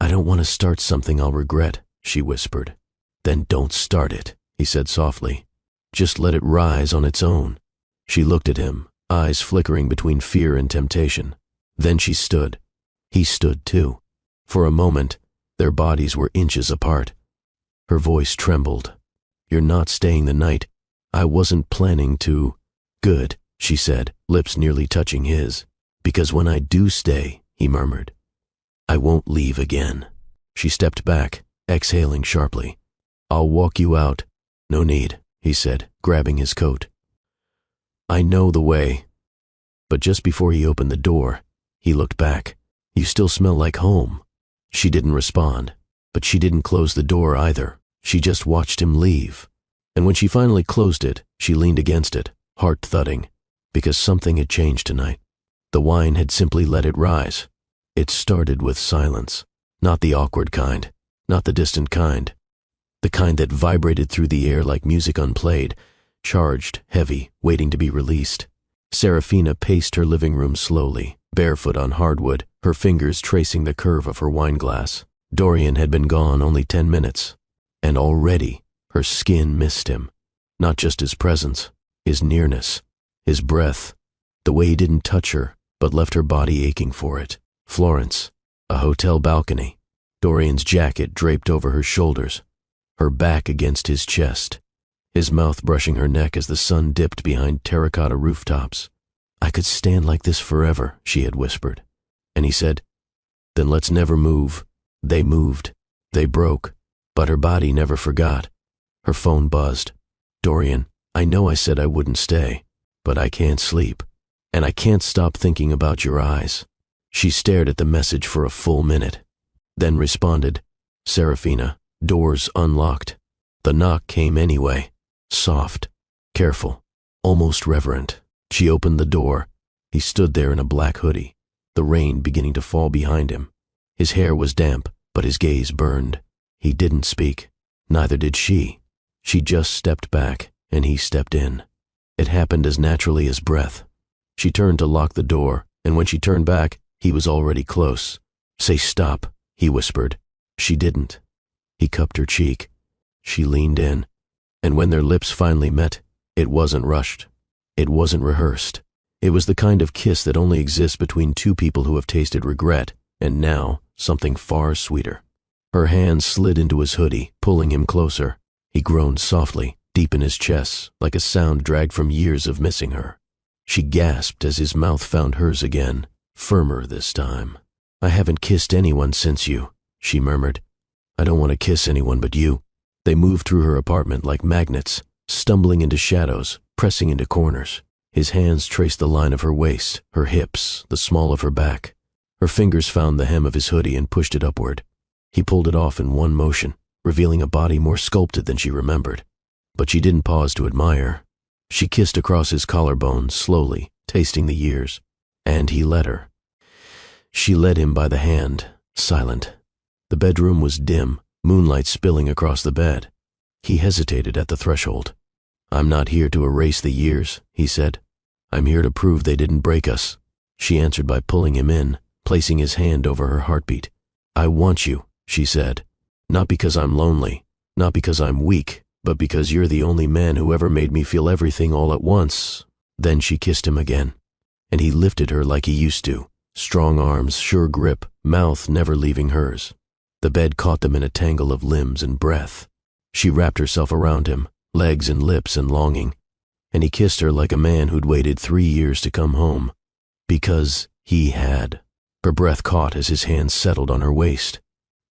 [SPEAKER 1] "I don't want to start something I'll regret," she whispered. "Then don't start it," he said softly. "Just let it rise on its own." She looked at him, eyes flickering between fear and temptation. Then she stood. He stood too. For a moment, their bodies were inches apart. Her voice trembled. "You're not staying the night. I wasn't planning to." "Good," she said, lips nearly touching his. "Because when I do stay," he murmured, "I won't leave again." She stepped back, exhaling sharply. "I'll walk you out." "No need," he said, grabbing his coat. "I know the way." But just before he opened the door, he looked back. "You still smell like home." She didn't respond, but she didn't close the door either. She just watched him leave. And when she finally closed it, she leaned against it, heart thudding, because something had changed tonight. The wine had simply let it rise. It started with silence, not the awkward kind, not the distant kind, the kind that vibrated through the air like music unplayed, charged, heavy, waiting to be released. Serafina paced her living room slowly, barefoot on hardwood, her fingers tracing the curve of her wineglass. Dorian had been gone only 10 minutes, and already her skin missed him. Not just his presence, his nearness, his breath, the way he didn't touch her, but left her body aching for it. Florence, a hotel balcony, Dorian's jacket draped over her shoulders, her back against his chest, his mouth brushing her neck as the sun dipped behind terracotta rooftops. "I could stand like this forever," she had whispered. And he said, "Then let's never move." They moved. They broke. But her body never forgot. Her phone buzzed. "Dorian, I know I said I wouldn't stay, but I can't sleep. And I can't stop thinking about your eyes." She stared at the message for a full minute, then responded, "Serafina, doors unlocked." The knock came anyway, soft, careful, almost reverent. She opened the door. He stood there in a black hoodie, the rain beginning to fall behind him. His hair was damp, but his gaze burned. He didn't speak. Neither did she. She just stepped back, and he stepped in. It happened as naturally as breath. She turned to lock the door, and when she turned back, he was already close. "Say stop," he whispered. She didn't. He cupped her cheek. She leaned in, and when their lips finally met, it wasn't rushed. It wasn't rehearsed. It was the kind of kiss that only exists between two people who have tasted regret, and now something far sweeter. Her hand slid into his hoodie, pulling him closer. He groaned softly, deep in his chest, like a sound dragged from years of missing her. She gasped as his mouth found hers again, firmer this time. "I haven't kissed anyone since you," she murmured. I don't want to kiss anyone but you." They moved through her apartment like magnets, stumbling into shadows, pressing into corners. His hands traced the line of her waist, her hips, the small of her back. Her fingers found the hem of his hoodie and pushed it upward. He pulled it off in one motion, revealing a body more sculpted than she remembered. But she didn't pause to admire. She kissed across his collarbone, slowly, tasting the years. And he let her. She led him by the hand, silent. The bedroom was dim, moonlight spilling across the bed. He hesitated at the threshold. "I'm not here to erase the years," he said. "I'm here to prove they didn't break us." She answered by pulling him in, placing his hand over her heartbeat. "I want you," she said. "Not because I'm lonely, not because I'm weak, but because you're the only man who ever made me feel everything all at once." Then she kissed him again, and he lifted her like he used to, strong arms, sure grip, mouth never leaving hers. The bed caught them in a tangle of limbs and breath. She wrapped herself around him, legs and lips and longing, and he kissed her like a man who'd waited 3 years to come home. Because he had. Her breath caught as his hands settled on her waist.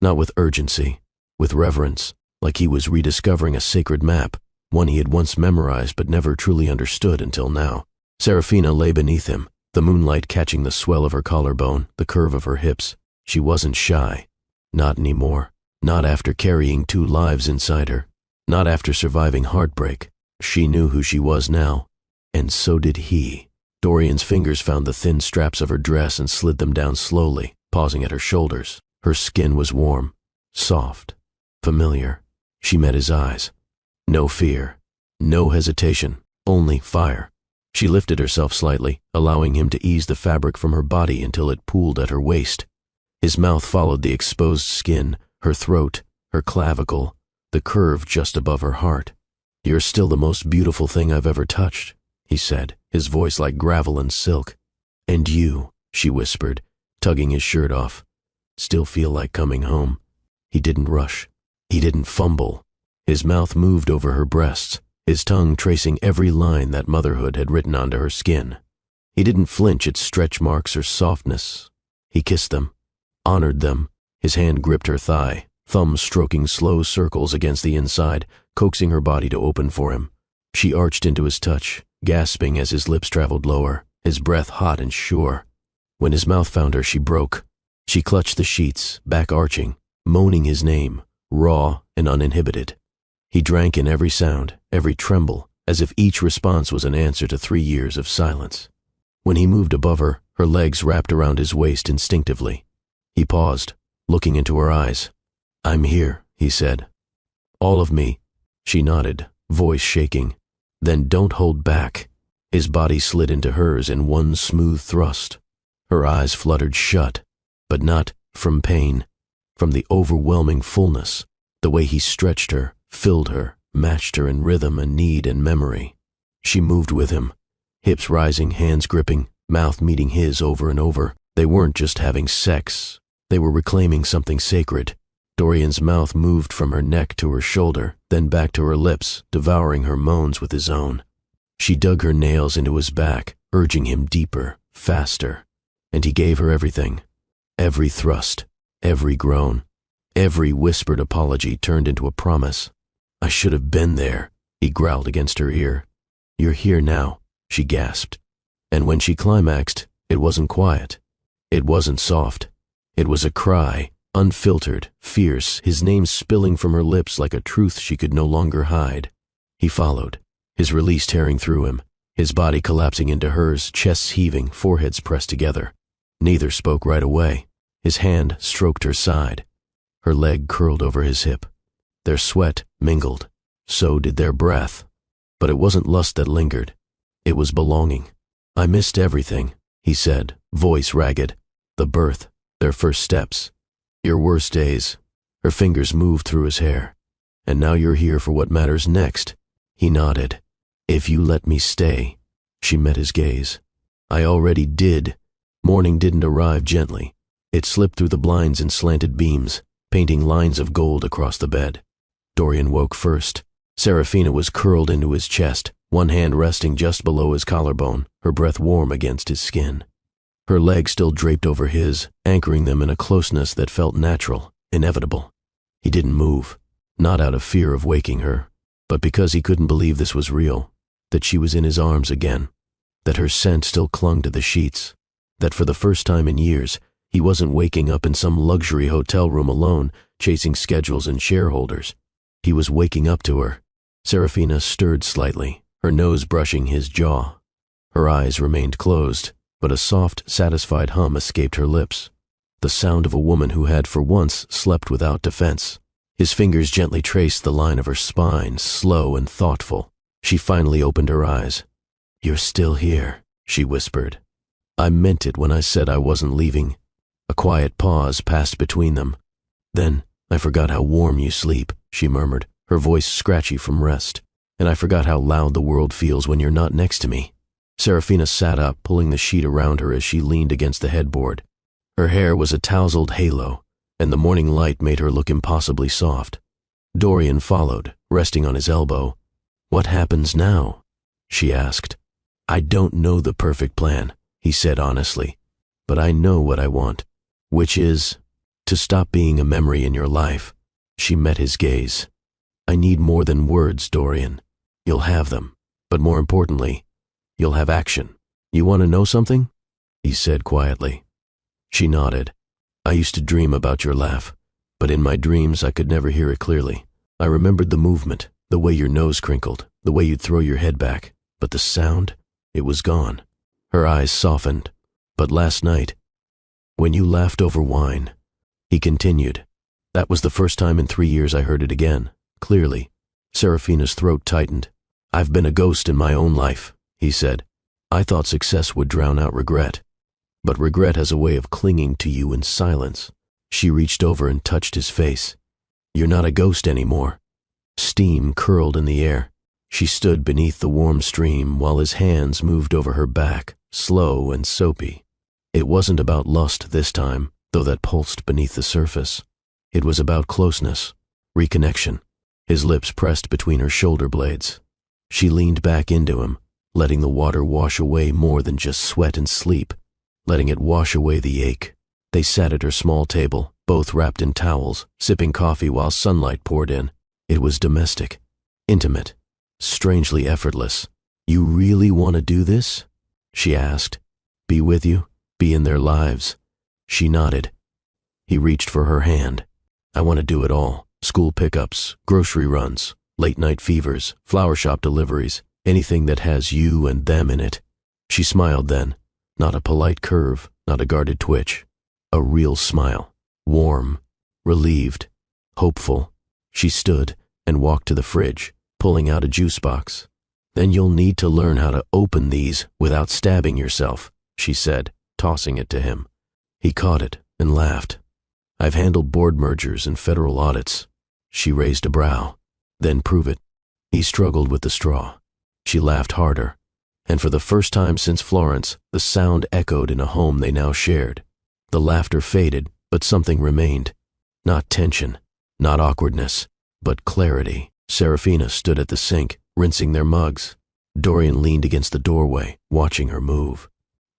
[SPEAKER 1] Not with urgency, with reverence, like he was rediscovering a sacred map, one he had once memorized but never truly understood until now. Serafina lay beneath him, the moonlight catching the swell of her collarbone, the curve of her hips. She wasn't shy. Not anymore. Not after carrying 2 lives inside her. Not after surviving heartbreak. She knew who she was now. And so did he. Dorian's fingers found the thin straps of her dress and slid them down slowly, pausing at her shoulders. Her skin was warm, soft, familiar. She met his eyes. No fear, no hesitation, only fire. She lifted herself slightly, allowing him to ease the fabric from her body until it pooled at her waist. His mouth followed the exposed skin, her throat, her clavicle, the curve just above her heart. "You're still the most beautiful thing I've ever touched," he said, his voice like gravel and silk. "And you," she whispered, tugging his shirt off, "still feel like coming home." He didn't rush. He didn't fumble. His mouth moved over her breasts, his tongue tracing every line that motherhood had written onto her skin. He didn't flinch at stretch marks or softness. He kissed them, honored them. His hand gripped her thigh, thumb stroking slow circles against the inside, coaxing her body to open for him. She arched into his touch, gasping as his lips traveled lower, his breath hot and sure. When his mouth found her, she broke. She clutched the sheets, back arching, moaning his name, raw and uninhibited. He drank in every sound, every tremble, as if each response was an answer to 3 years of silence. When he moved above her, her legs wrapped around his waist instinctively. He paused, looking into her eyes. "I'm here," he said. "All of me." She nodded, voice shaking. "Then don't hold back." His body slid into hers in one smooth thrust. Her eyes fluttered shut, but not from pain, from the overwhelming fullness, the way he stretched her, filled her, matched her in rhythm and need and memory. She moved with him, hips rising, hands gripping, mouth meeting his over and over. They weren't just having sex. They were reclaiming something sacred. Dorian's mouth moved from her neck to her shoulder, then back to her lips, devouring her moans with his own. She dug her nails into his back, urging him deeper, faster. And he gave her everything. Every thrust, every groan, every whispered apology turned into a promise. "I should have been there," he growled against her ear. "You're here now," she gasped. And when she climaxed, it wasn't quiet. It wasn't soft. It was a cry, unfiltered, fierce, his name spilling from her lips like a truth she could no longer hide. He followed, his release tearing through him, his body collapsing into hers, chests heaving, foreheads pressed together. Neither spoke right away. His hand stroked her side. Her leg curled over his hip. Their sweat mingled. So did their breath. But it wasn't lust that lingered. It was belonging. "I missed everything," he said, voice ragged. "The birth, their first steps, your worst days." Her fingers moved through his hair. "And now you're here for what matters next." He nodded. "If you let me stay." She met his gaze. "I already did." Morning didn't arrive gently. It slipped through the blinds in slanted beams, painting lines of gold across the bed. Dorian woke first. Serafina was curled into his chest, one hand resting just below his collarbone, her breath warm against his skin. Her legs still draped over his, anchoring them in a closeness that felt natural, inevitable. He didn't move, not out of fear of waking her, but because he couldn't believe this was real, that she was in his arms again, that her scent still clung to the sheets, that for the first time in years, he wasn't waking up in some luxury hotel room alone, chasing schedules and shareholders. He was waking up to her. Serafina stirred slightly, her nose brushing his jaw. Her eyes remained closed, but a soft, satisfied hum escaped her lips. The sound of a woman who had for once slept without defense. His fingers gently traced the line of her spine, slow and thoughtful. She finally opened her eyes. "You're still here," she whispered. "I meant it when I said I wasn't leaving." A quiet pause passed between them. "Then I forgot how warm you sleep," she murmured, her voice scratchy from rest. "And I forgot how loud the world feels when you're not next to me." Serafina sat up, pulling the sheet around her as she leaned against the headboard. Her hair was a tousled halo, and the morning light made her look impossibly soft. Dorian followed, resting on his elbow. "What happens now?" she asked. "I don't know the perfect plan," he said honestly, "but I know what I want, which is to stop being a memory in your life." She met his gaze. "I need more than words, Dorian. You'll have them, but more importantly, you'll have action. You want to know something?" he said quietly. She nodded. "I used to dream about your laugh, but in my dreams I could never hear it clearly. I remembered the movement, the way your nose crinkled, the way you'd throw your head back, but the sound, it was gone." Her eyes softened. "But last night, when you laughed over wine," he continued, "that was the first time in 3 years I heard it again, clearly." Serafina's throat tightened. "I've been a ghost in my own life," he said. "I thought success would drown out regret. But regret has a way of clinging to you in silence." She reached over and touched his face. "You're not a ghost anymore." Steam curled in the air. She stood beneath the warm stream while his hands moved over her back, slow and soapy. It wasn't about lust this time, though that pulsed beneath the surface. It was about closeness, reconnection. His lips pressed between her shoulder blades. She leaned back into him, letting the water wash away more than just sweat and sleep, letting it wash away the ache. They sat at her small table, both wrapped in towels, sipping coffee while sunlight poured in. It was domestic, intimate, strangely effortless. "You really want to do this?" she asked. "Be with you? Be in their lives?" She nodded. He reached for her hand. "I want to do it all. School pickups, grocery runs, late-night fevers, flower shop deliveries, anything that has you and them in it." She smiled then. Not a polite curve, not a guarded twitch. A real smile. Warm, relieved, hopeful. She stood and walked to the fridge, pulling out a juice box. "Then you'll need to learn how to open these without stabbing yourself," she said, tossing it to him. He caught it and laughed. "I've handled board mergers and federal audits." She raised a brow. "Then prove it." He struggled with the straw. She laughed harder. And for the first time since Florence, the sound echoed in a home they now shared. The laughter faded, but something remained. Not tension, not awkwardness, but clarity. Serafina stood at the sink, rinsing their mugs. Dorian leaned against the doorway, watching her move.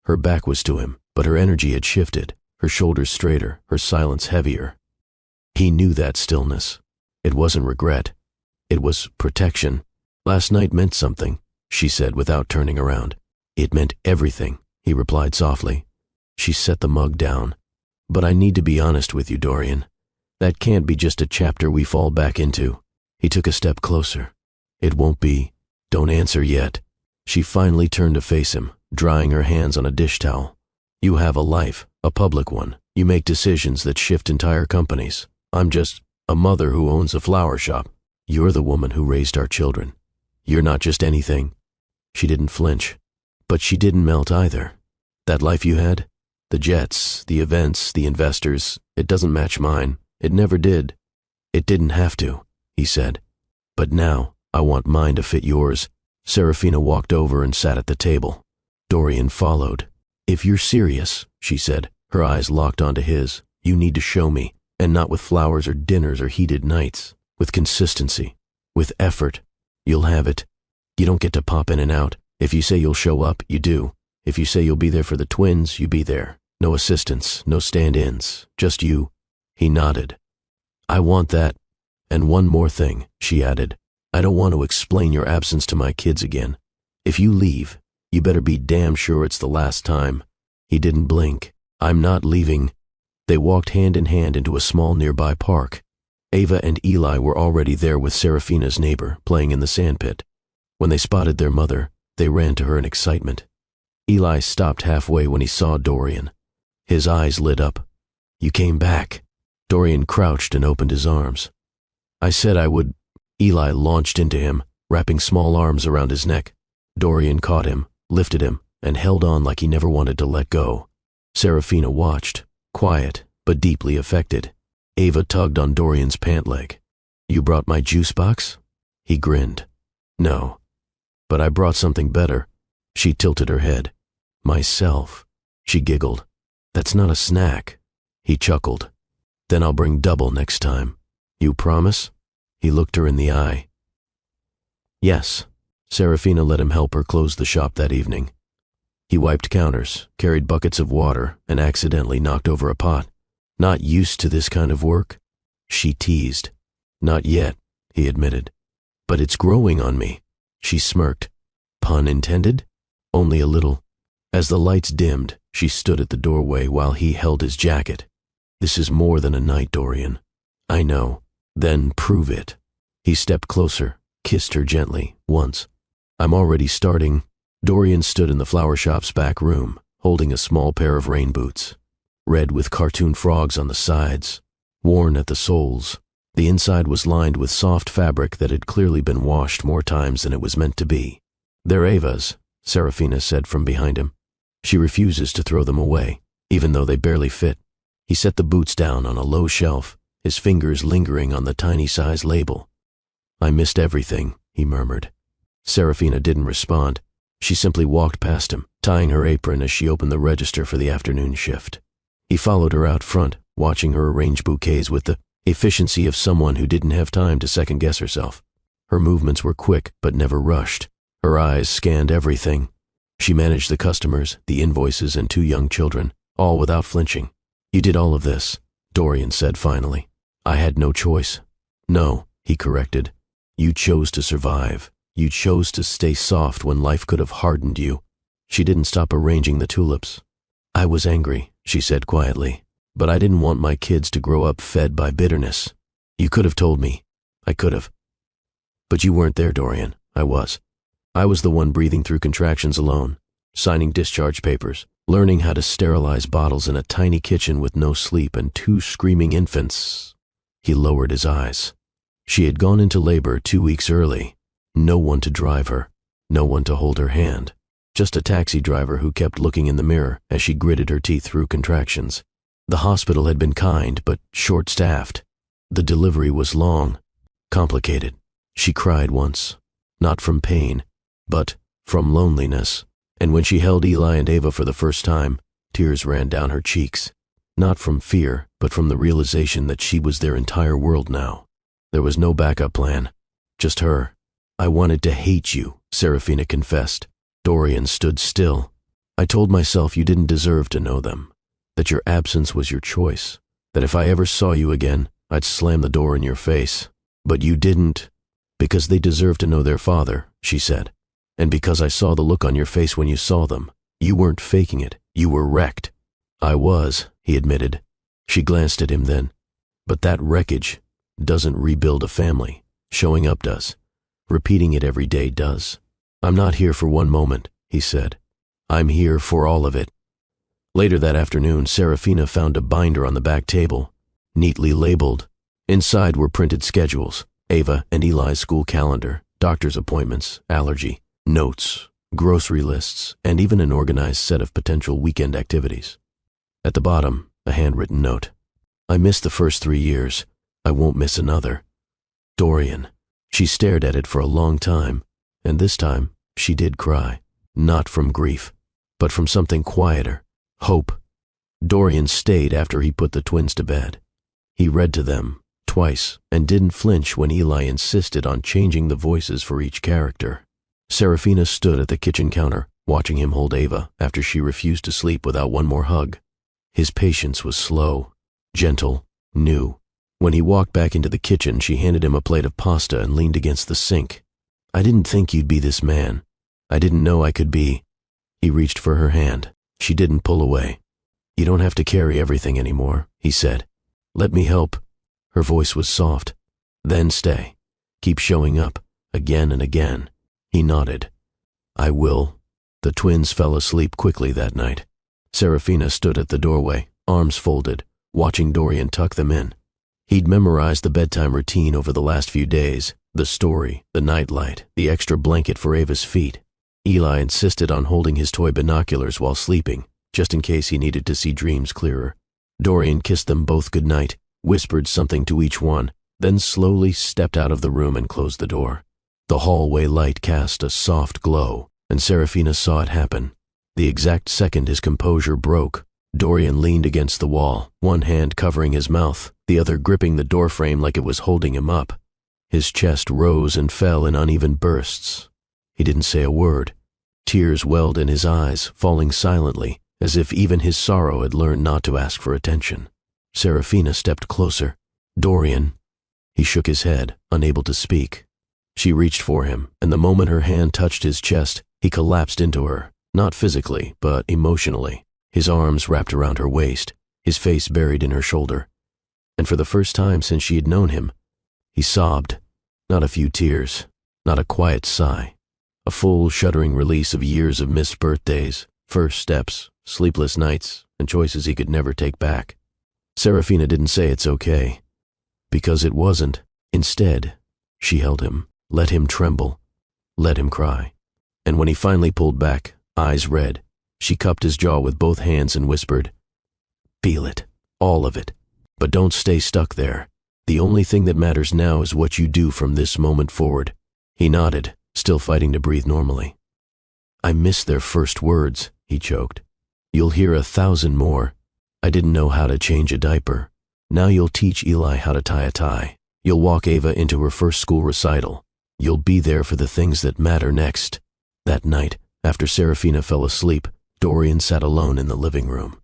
[SPEAKER 1] Her back was to him, but her energy had shifted, her shoulders straighter, her silence heavier. He knew that stillness. It wasn't regret. It was protection. "Last night meant something," she said without turning around. "It meant everything," he replied softly. She set the mug down. "But I need to be honest with you, Dorian. That can't be just a chapter we fall back into." He took a step closer. "It won't be. Don't answer yet." She finally turned to face him, drying her hands on a dish towel. "You have a life, a public one. You make decisions that shift entire companies. I'm just a mother who owns a flower shop. You're the woman who raised our children. You're not just anything." She didn't flinch, but she didn't melt either. "That life you had? The jets, the events, the investors, it doesn't match mine. It never did." "It didn't have to," he said. "But now, I want mine to fit yours." Serafina walked over and sat at the table. Dorian followed. "If you're serious," she said, her eyes locked onto his, "you need to show me, and not with flowers or dinners or heated nights. With consistency, with effort. You'll have it. You don't get to pop in and out. If you say you'll show up, you do. If you say you'll be there for the twins, you be there. No assistants, no stand-ins, just you." He nodded. I want that. And one more thing, she added. I don't want to explain your absence to my kids again. If you leave, you better be damn sure it's the last time. He didn't blink. I'm not leaving. They walked hand in hand into a small nearby park. Ava and Eli were already there with Serafina's neighbor, playing in the sandpit. When they spotted their mother, they ran to her in excitement. Eli stopped halfway when he saw Dorian. His eyes lit up. You came back. Dorian crouched and opened his arms. I said I would. Eli launched into him, wrapping small arms around his neck. Dorian caught him, lifted him, and held on like he never wanted to let go. Serafina watched, quiet but deeply affected. Ava tugged on Dorian's pant leg. You brought my juice box? He grinned. No. But I brought something better. She tilted her head. Myself. She giggled. That's not a snack. He chuckled. Then I'll bring double next time. You promise? He looked her in the eye. Yes. Serafina let him help her close the shop that evening. He wiped counters, carried buckets of water, and accidentally knocked over a pot. Not used to this kind of work? She teased. Not yet, he admitted. But it's growing on me. She smirked. Pun intended? Only a little. As the lights dimmed, she stood at the doorway while he held his jacket. This is more than a night, Dorian. I know. Then prove it. He stepped closer, kissed her gently, once. I'm already starting. Dorian stood in the flower shop's back room, holding a small pair of rain boots. Red with cartoon frogs on the sides, worn at the soles. The inside was lined with soft fabric that had clearly been washed more times than it was meant to be. They're Ava's, Serafina said from behind him. She refuses to throw them away, even though they barely fit. He set the boots down on a low shelf, his fingers lingering on the tiny size label. I missed everything, he murmured. Serafina didn't respond. She simply walked past him, tying her apron as she opened the register for the afternoon shift. He followed her out front, watching her arrange bouquets with the efficiency of someone who didn't have time to second-guess herself. Her movements were quick but never rushed. Her eyes scanned everything. She managed the customers, the invoices, and 2 young children, all without flinching. You did all of this, Dorian said finally. I had no choice. No, he corrected. You chose to survive. You chose to stay soft when life could have hardened you. She didn't stop arranging the tulips. I was angry, she said quietly, but I didn't want my kids to grow up fed by bitterness. You could have told me. I could have. But you weren't there, Dorian. I was. I was the one breathing through contractions alone, signing discharge papers, learning how to sterilize bottles in a tiny kitchen with no sleep and 2 screaming infants. He lowered his eyes. She had gone into labor 2 weeks early. No one to drive her, no one to hold her hand, just a taxi driver who kept looking in the mirror as she gritted her teeth through contractions. The hospital had been kind but short-staffed. The delivery was long, complicated. She cried once, not from pain, but from loneliness, and when she held Eli and Ava for the first time, tears ran down her cheeks, not from fear, but from the realization that she was their entire world now. There was no backup plan, just her. I wanted to hate you, Serafina confessed. Dorian stood still. I told myself you didn't deserve to know them, that your absence was your choice, that if I ever saw you again, I'd slam the door in your face. But you didn't. Because they deserve to know their father, she said. And because I saw the look on your face when you saw them. You weren't faking it. You were wrecked. I was, he admitted. She glanced at him then. But that wreckage doesn't rebuild a family. Showing up does. Repeating it every day does. I'm not here for one moment, he said. I'm here for all of it. Later that afternoon, Serafina found a binder on the back table, neatly labeled. Inside were printed schedules, Ava and Eli's school calendar, doctor's appointments, allergy, notes, grocery lists, and even an organized set of potential weekend activities. At the bottom, a handwritten note. I missed the first 3 years. I won't miss another. Dorian. She stared at it for a long time, and this time she did cry, not from grief, but from something quieter, hope. Dorian stayed after he put the twins to bed. He read to them, twice, and didn't flinch when Eli insisted on changing the voices for each character. Serafina stood at the kitchen counter, watching him hold Ava after she refused to sleep without one more hug. His patience was slow, gentle, new. When he walked back into the kitchen, she handed him a plate of pasta and leaned against the sink. "I didn't think you'd be this man. I didn't know I could be." He reached for her hand. She didn't pull away. "You don't have to carry everything anymore," he said. "Let me help." Her voice was soft. "Then stay. Keep showing up, again and again." He nodded. "I will." The twins fell asleep quickly that night. Serafina stood at the doorway, arms folded, watching Dorian tuck them in. He'd memorized the bedtime routine over the last few days, the story, the nightlight, the extra blanket for Ava's feet. Eli insisted on holding his toy binoculars while sleeping, just in case he needed to see dreams clearer. Dorian kissed them both goodnight, whispered something to each one, then slowly stepped out of the room and closed the door. The hallway light cast a soft glow, and Serafina saw it happen. The exact second his composure broke, Dorian leaned against the wall, one hand covering his mouth, the other gripping the doorframe like it was holding him up. His chest rose and fell in uneven bursts. He didn't say a word. Tears welled in his eyes, falling silently, as if even his sorrow had learned not to ask for attention. Serafina stepped closer. "Dorian." He shook his head, unable to speak. She reached for him, and the moment her hand touched his chest, he collapsed into her, not physically, but emotionally. His arms wrapped around her waist, his face buried in her shoulder. And for the first time since she had known him, he sobbed. Not a few tears, not a quiet sigh. A full, shuddering release of years of missed birthdays, first steps, sleepless nights, and choices he could never take back. Serafina didn't say it's okay, because it wasn't. Instead, she held him, let him tremble, let him cry. And when he finally pulled back, eyes red, she cupped his jaw with both hands and whispered, "Feel it, all of it. But don't stay stuck there. The only thing that matters now is what you do from this moment forward." He nodded, still fighting to breathe normally. "I missed their first words," he choked. "You'll hear 1,000 more. I didn't know how to change a diaper. Now you'll teach Eli how to tie a tie. You'll walk Ava into her first school recital. You'll be there for the things that matter next." That night, after Serafina fell asleep, Dorian sat alone in the living room,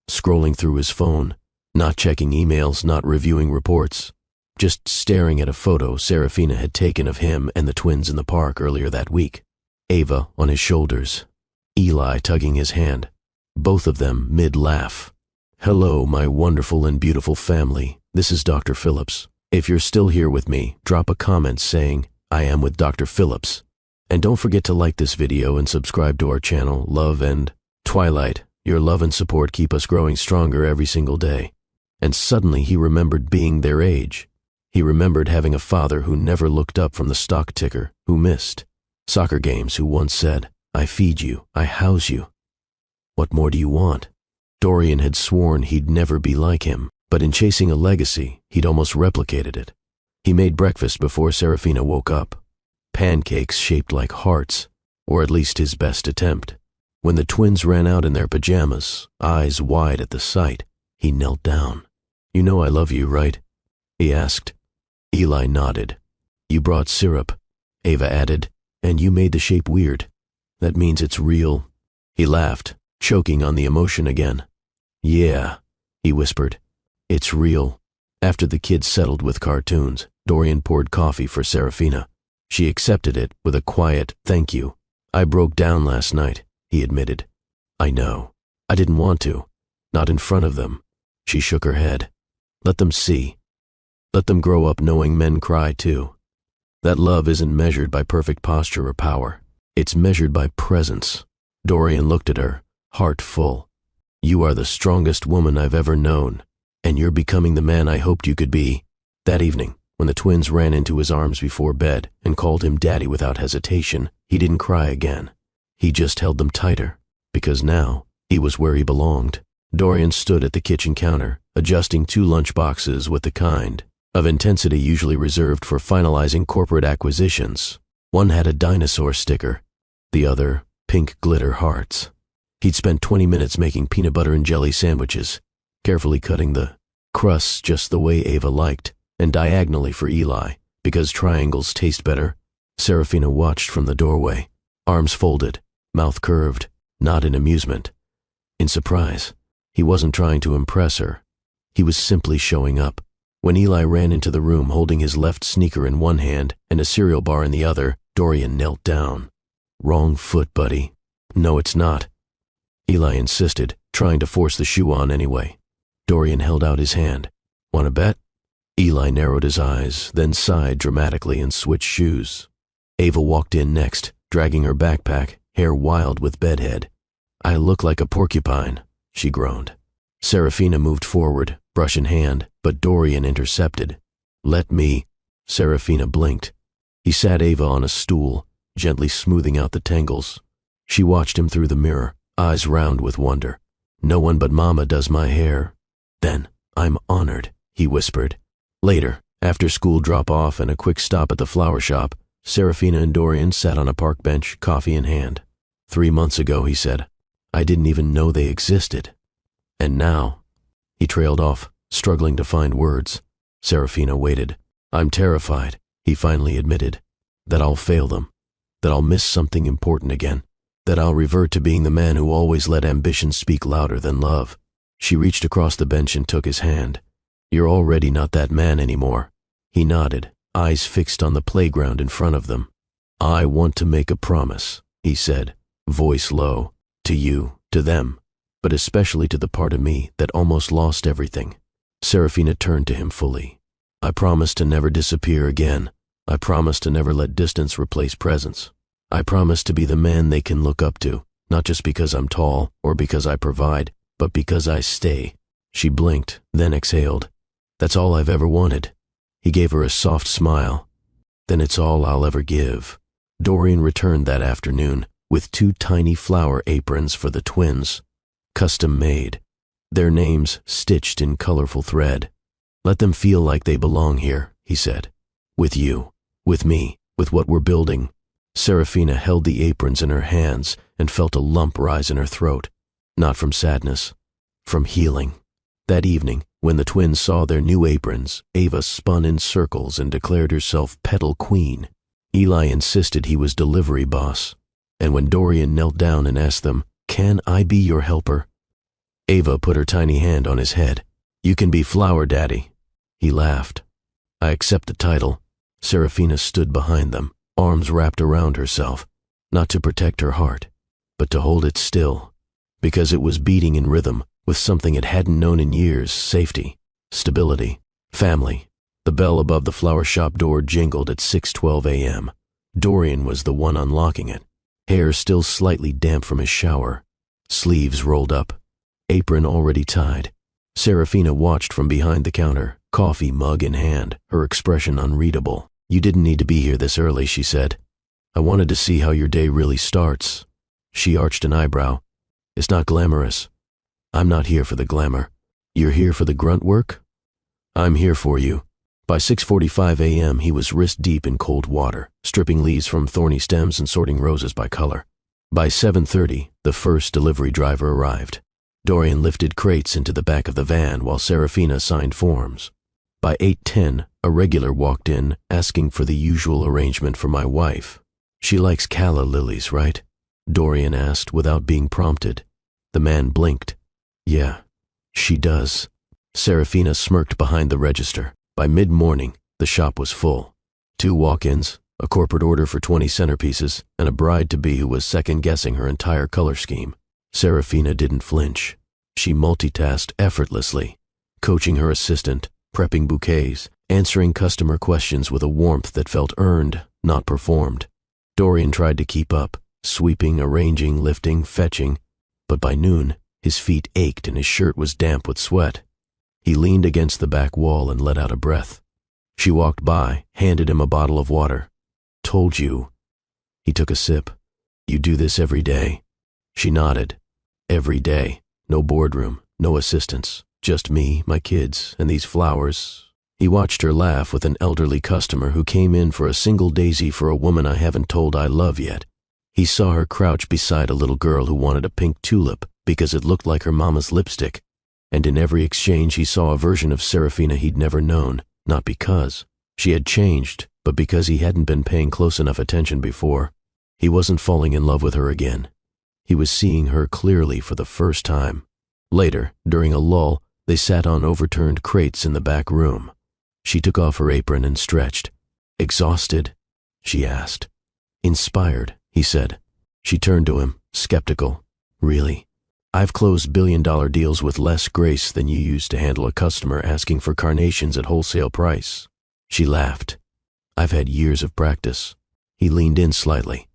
[SPEAKER 1] scrolling through his phone, not checking emails, not reviewing reports, just staring at a photo Serafina had taken of him and the twins in the park earlier that week. Ava on his shoulders, Eli tugging his hand, both of them mid-laugh. "Hello, my wonderful and beautiful family. This is Dr. Phillips. If you're still here with me, drop a comment saying, 'I am with Dr. Phillips.' And don't forget to like this video and subscribe to our channel, Love and Twilight. Your love and support keep us growing stronger every single day." And suddenly he remembered being their age. He remembered having a father who never looked up from the stock ticker, who missed soccer games, who once said, "I feed you, I house you. What more do you want?" Dorian had sworn he'd never be like him, but in chasing a legacy, he'd almost replicated it. He made breakfast before Serafina woke up. Pancakes shaped like hearts, or at least his best attempt. When the twins ran out in their pajamas, eyes wide at the sight, he knelt down. "You know I love you, right?" he asked. Eli nodded. "You brought syrup," Ava added, "and you made the shape weird. That means it's real." He laughed, choking on the emotion again. "Yeah," he whispered. "It's real." After the kids settled with cartoons, Dorian poured coffee for Serafina. She accepted it with a quiet "thank you." "I broke down last night," he admitted. "I know. I didn't want to. Not in front of them." She shook her head. "Let them see. Let them grow up knowing men cry too. That love isn't measured by perfect posture or power. It's measured by presence." Dorian looked at her, heart full. "You are the strongest woman I've ever known, and you're becoming the man I hoped you could be." That evening, when the twins ran into his arms before bed and called him daddy without hesitation, he didn't cry again. He just held them tighter, because now he was where he belonged. Dorian stood at the kitchen counter, adjusting 2 lunch boxes with the kind of intensity usually reserved for finalizing corporate acquisitions. One had a dinosaur sticker, the other pink glitter hearts. He'd spent 20 minutes making peanut butter and jelly sandwiches, carefully cutting the crusts just the way Ava liked, and diagonally for Eli, because triangles taste better. Serafina watched from the doorway, arms folded, mouth curved, not in amusement, in surprise. He wasn't trying to impress her. He was simply showing up, When Eli ran into the room holding his left sneaker in one hand and a cereal bar in the other, Dorian knelt down. "Wrong foot, buddy." "No, it's not." Eli insisted, trying to force the shoe on anyway. Dorian held out his hand. "Want to bet?" Eli narrowed his eyes, then sighed dramatically and switched shoes. Ava walked in next, dragging her backpack, hair wild with bedhead. "I look like a porcupine," she groaned. Serafina moved forward, brush in hand, but Dorian intercepted. "Let me." Serafina blinked. He sat Ava on a stool, gently smoothing out the tangles. She watched him through the mirror, eyes round with wonder. "No one but Mama does my hair." "Then I'm honored," he whispered. Later, after school drop-off and a quick stop at the flower shop, Serafina and Dorian sat on a park bench, coffee in hand. "3 months ago," he said, "I didn't even know they existed. And now—" He trailed off, struggling to find words. Serafina waited. "I'm terrified," he finally admitted, "that I'll fail them, that I'll miss something important again, that I'll revert to being the man who always let ambition speak louder than love." She reached across the bench and took his hand. "You're already not that man anymore." He nodded, eyes fixed on the playground in front of them. "I want to make a promise," he said, voice low, "to you, to them, but especially to the part of me that almost lost everything." Serafina turned to him fully. "I promise to never disappear again. I promise to never let distance replace presence. I promise to be the man they can look up to, not just because I'm tall or because I provide, but because I stay." She blinked, then exhaled. "That's all I've ever wanted." He gave her a soft smile. "Then it's all I'll ever give." Dorian returned that afternoon with 2 tiny flower aprons for the twins, custom made, their names stitched in colorful thread. "Let them feel like they belong here," he said. "With you, with me, with what we're building." Serafina held the aprons in her hands and felt a lump rise in her throat, not from sadness, from healing. That evening, when the twins saw their new aprons, Ava spun in circles and declared herself petal queen. Eli insisted he was delivery boss, and when Dorian knelt down and asked them, "Can I be your helper?" Ava put her tiny hand on his head. "You can be flower daddy." He laughed. "I accept the title." Serafina stood behind them, arms wrapped around herself, not to protect her heart, but to hold it still, because it was beating in rhythm with something it hadn't known in years: safety, stability, family. The bell above the flower shop door jingled at 6:12 a.m. Dorian was the one unlocking it, hair still slightly damp from his shower, sleeves rolled up, apron already tied. Serafina watched from behind the counter, coffee mug in hand, her expression unreadable. "You didn't need to be here this early," she said. "I wanted to see how your day really starts." She arched an eyebrow. "It's not glamorous." "I'm not here for the glamour." "You're here for the grunt work?" "I'm here for you." By 6:45 a.m. he was wrist-deep in cold water, stripping leaves from thorny stems and sorting roses by color. By 7:30, the first delivery driver arrived. Dorian lifted crates into the back of the van while Serafina signed forms. By 8:10, a regular walked in, asking for the usual arrangement for my wife. "She likes calla lilies, right?" Dorian asked without being prompted. The man blinked. "Yeah, she does." Serafina smirked behind the register. By mid-morning, the shop was full. 2 walk-ins, a corporate order for 20 centerpieces, and a bride-to-be who was second-guessing her entire color scheme. Serafina didn't flinch. She multitasked effortlessly, coaching her assistant, prepping bouquets, answering customer questions with a warmth that felt earned, not performed. Dorian tried to keep up, sweeping, arranging, lifting, fetching, but by noon, his feet ached and his shirt was damp with sweat. He leaned against the back wall and let out a breath. She walked by, handed him a bottle of water. "Told you." He took a sip. "You do this every day?" She nodded. "Every day. No boardroom, no assistants. Just me, my kids, and these flowers." He watched her laugh with an elderly customer who came in for a single daisy for a woman I haven't told I love yet. He saw her crouch beside a little girl who wanted a pink tulip because it looked like her mama's lipstick. And in every exchange he saw a version of Serafina he'd never known, not because she had changed, but because he hadn't been paying close enough attention before. He wasn't falling in love with her again. He was seeing her clearly for the first time. Later, during a lull, they sat on overturned crates in the back room. She took off her apron and stretched. "Exhausted?" she asked. "Inspired," he said. She turned to him, skeptical. "Really? I've closed billion-dollar deals with less grace than you used to handle a customer asking for carnations at wholesale price." She laughed. "I've had years of practice." He leaned in slightly.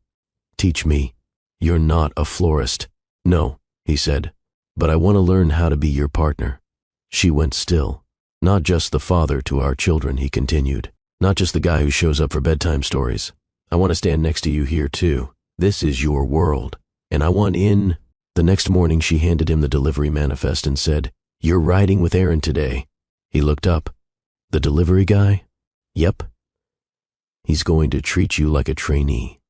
[SPEAKER 1] "Teach me. You're not a florist." "No," he said, "but I want to learn how to be your partner." She went still. "Not just the father to our children," he continued. "Not just the guy who shows up for bedtime stories. I want to stand next to you here too. This is your world, and I want in." The next morning she handed him the delivery manifest and said, "You're riding with Aaron today." He looked up. "The delivery guy?" "Yep." "He's going to treat you like a trainee.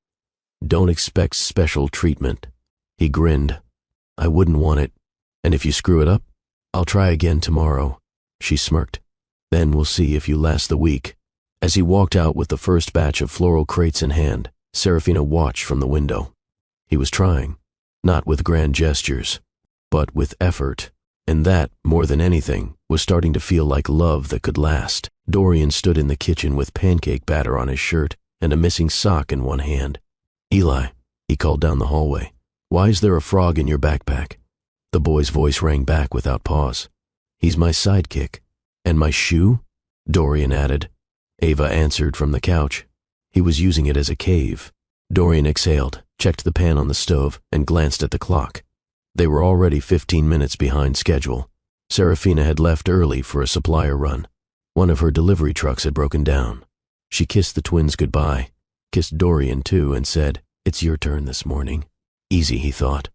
[SPEAKER 1] Don't expect special treatment." He grinned. "I wouldn't want it. And if you screw it up, I'll try again tomorrow." She smirked. "Then we'll see if you last the week." As he walked out with the first batch of floral crates in hand, Serafina watched from the window. He was trying, not with grand gestures, but with effort, and that, more than anything, was starting to feel like love that could last. Dorian stood in the kitchen with pancake batter on his shirt and a missing sock in one hand. "Eli," he called down the hallway, "why is there a frog in your backpack?" The boy's voice rang back without pause. "He's my sidekick." "And my shoe?" Dorian added. Ava answered from the couch. "He was using it as a cave." Dorian exhaled, checked the pan on the stove, and glanced at the clock. They were already 15 minutes behind schedule. Serafina had left early for a supplier run. One of her delivery trucks had broken down. She kissed the twins goodbye, kissed Dorian too, and said, "It's your turn this morning." Easy, he thought.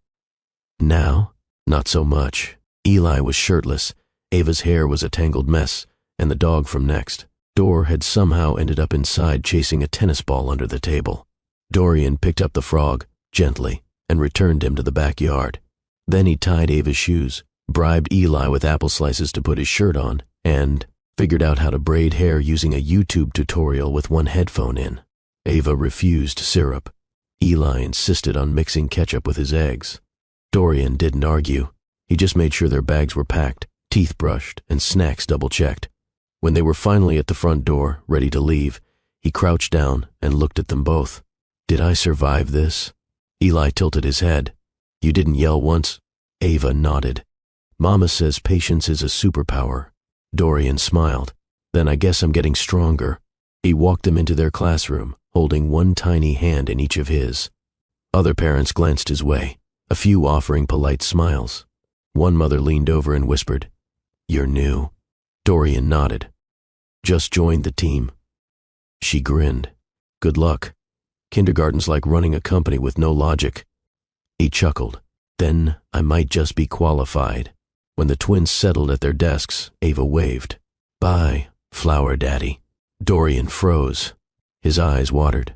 [SPEAKER 1] Now, not so much. Eli was shirtless, Ava's hair was a tangled mess, and the dog from next door had somehow ended up inside chasing a tennis ball under the table. Dorian picked up the frog, gently, and returned him to the backyard. Then he tied Ava's shoes, bribed Eli with apple slices to put his shirt on, and figured out how to braid hair using a YouTube tutorial with one headphone in. Ava refused syrup. Eli insisted on mixing ketchup with his eggs. Dorian didn't argue. He just made sure their bags were packed, teeth brushed, and snacks double-checked. When they were finally at the front door, ready to leave, he crouched down and looked at them both. "Did I survive this?" Eli tilted his head. "You didn't yell once?" Ava nodded. "Mama says patience is a superpower." Dorian smiled. "Then I guess I'm getting stronger." He walked them into their classroom, holding one tiny hand in each of his. Other parents glanced his way, a few offering polite smiles. One mother leaned over and whispered, "You're new." Dorian nodded. "Just joined the team." She grinned. "Good luck. Kindergarten's like running a company with no logic." He chuckled. "Then I might just be qualified." When the twins settled at their desks, Ava waved. "Bye, Flower Daddy." Dorian froze. His eyes watered.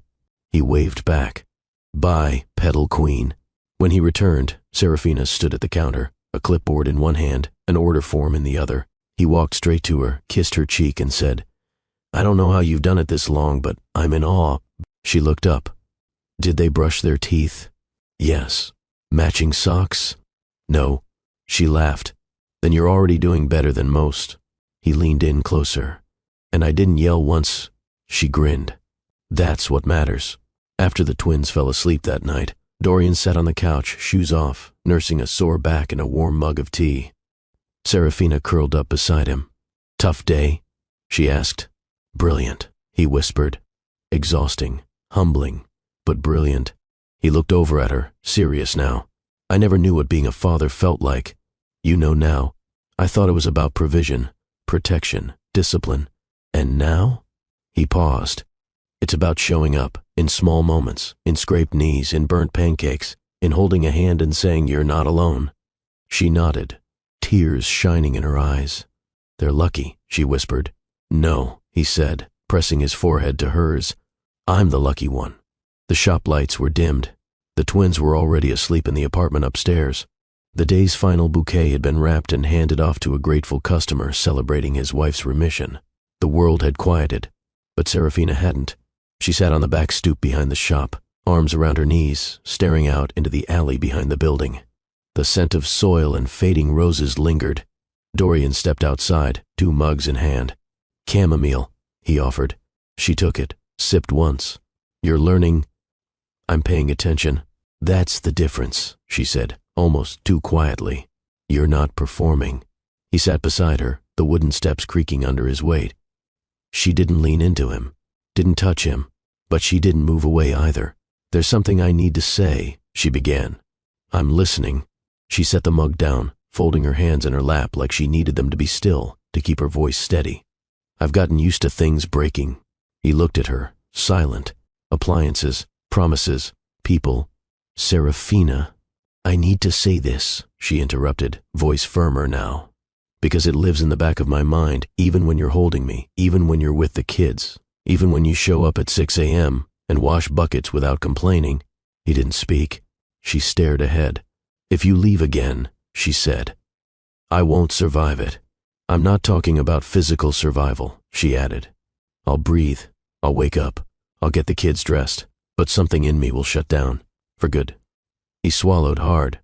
[SPEAKER 1] He waved back. "Bye, Petal Queen." When he returned, Serafina stood at the counter, a clipboard in one hand, an order form in the other. He walked straight to her, kissed her cheek, and said, "I don't know how you've done it this long, but I'm in awe." She looked up. "Did they brush their teeth?" "Yes." "Matching socks?" "No." She laughed. "Then you're already doing better than most." He leaned in closer. "And I didn't yell once." She grinned. "That's what matters." After the twins fell asleep that night, Dorian sat on the couch, shoes off, nursing a sore back and a warm mug of tea. Serafina curled up beside him. "Tough day?" she asked. "Brilliant," he whispered. "Exhausting, humbling, but brilliant." He looked over at her, serious now. "I never knew what being a father felt like. You know now. I thought it was about provision, protection, discipline. And now?" He paused. "It's about showing up, in small moments, in scraped knees, in burnt pancakes, in holding a hand and saying you're not alone." She nodded, tears shining in her eyes. "They're lucky," she whispered. "No," he said, pressing his forehead to hers. "I'm the lucky one." The shop lights were dimmed. The twins were already asleep in the apartment upstairs. The day's final bouquet had been wrapped and handed off to a grateful customer celebrating his wife's remission. The world had quieted, but Serafina hadn't. She sat on the back stoop behind the shop, arms around her knees, staring out into the alley behind the building. The scent of soil and fading roses lingered. Dorian stepped outside, 2 mugs in hand. Chamomile, he offered. She took it, sipped once. You're learning. I'm paying attention. That's the difference, she said, almost too quietly. You're not performing. He sat beside her, the wooden steps creaking under his weight. She didn't lean into him, didn't touch him, but she didn't move away either. There's something I need to say, she began. I'm listening. She set the mug down, folding her hands in her lap like she needed them to be still to keep her voice steady. I've gotten used to things breaking. He looked at her, silent. Appliances, promises, people. Serafina. I need to say this, she interrupted, voice firmer now. Because it lives in the back of my mind, even when you're holding me, even when you're with the kids, even when you show up at 6 a.m. and wash buckets without complaining. He didn't speak. She stared ahead. If you leave again, she said, I won't survive it. I'm not talking about physical survival, she added. I'll breathe. I'll wake up. I'll get the kids dressed. But something in me will shut down. For good. He swallowed hard.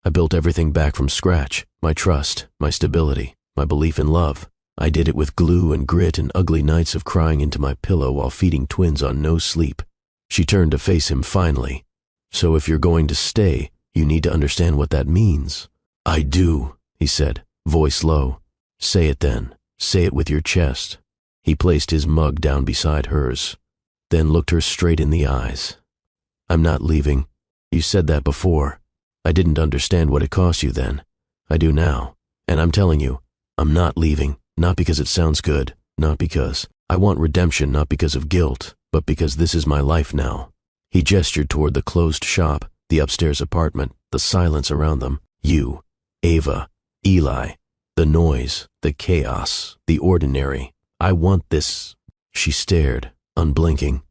[SPEAKER 1] I built everything back from scratch. My trust, my stability, my belief in love. I did it with glue and grit and ugly nights of crying into my pillow while feeding twins on no sleep. She turned to face him finally. So if you're going to stay, you need to understand what that means. I do, he said, voice low. Say it then. Say it with your chest. He placed his mug down beside hers, then looked her straight in the eyes. I'm not leaving. You said that before. I didn't understand what it cost you then. I do now. And I'm telling you, I'm not leaving, not because it sounds good, not because I want redemption, not because of guilt, but because this is my life now. He gestured toward the closed shop, the upstairs apartment, the silence around them. You, Ava, Eli, the noise, the chaos, the ordinary. I want this. She stared, unblinking.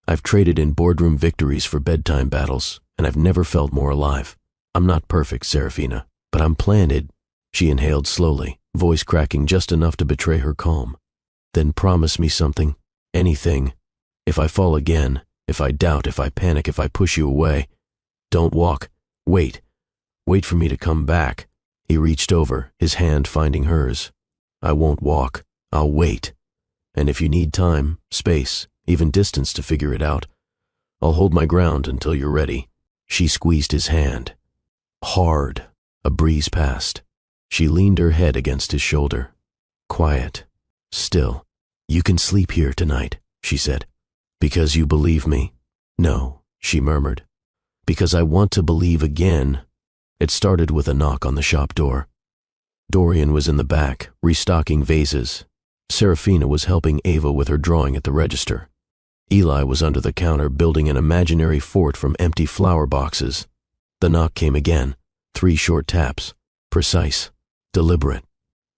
[SPEAKER 1] I've traded in boardroom victories for bedtime battles, and I've never felt more alive. I'm not perfect, Serafina, but I'm planted. She inhaled slowly, voice cracking just enough to betray her calm. Then promise me something, anything. If I fall again, if I doubt, if I panic, if I push you away, don't walk. Wait. Wait for me to come back. He reached over, his hand finding hers. I won't walk. I'll wait. And if you need time, space, even distance to figure it out, I'll hold my ground until you're ready. She squeezed his hand. Hard. A breeze passed. She leaned her head against his shoulder. Quiet. Still. You can sleep here tonight, she said. Because you believe me? No, she murmured. Because I want to believe again. It started with a knock on the shop door. Dorian was in the back, restocking vases. Serafina was helping Ava with her drawing at the register. Eli was under the counter building an imaginary fort from empty flower boxes. The knock came again, 3 short taps, precise, deliberate.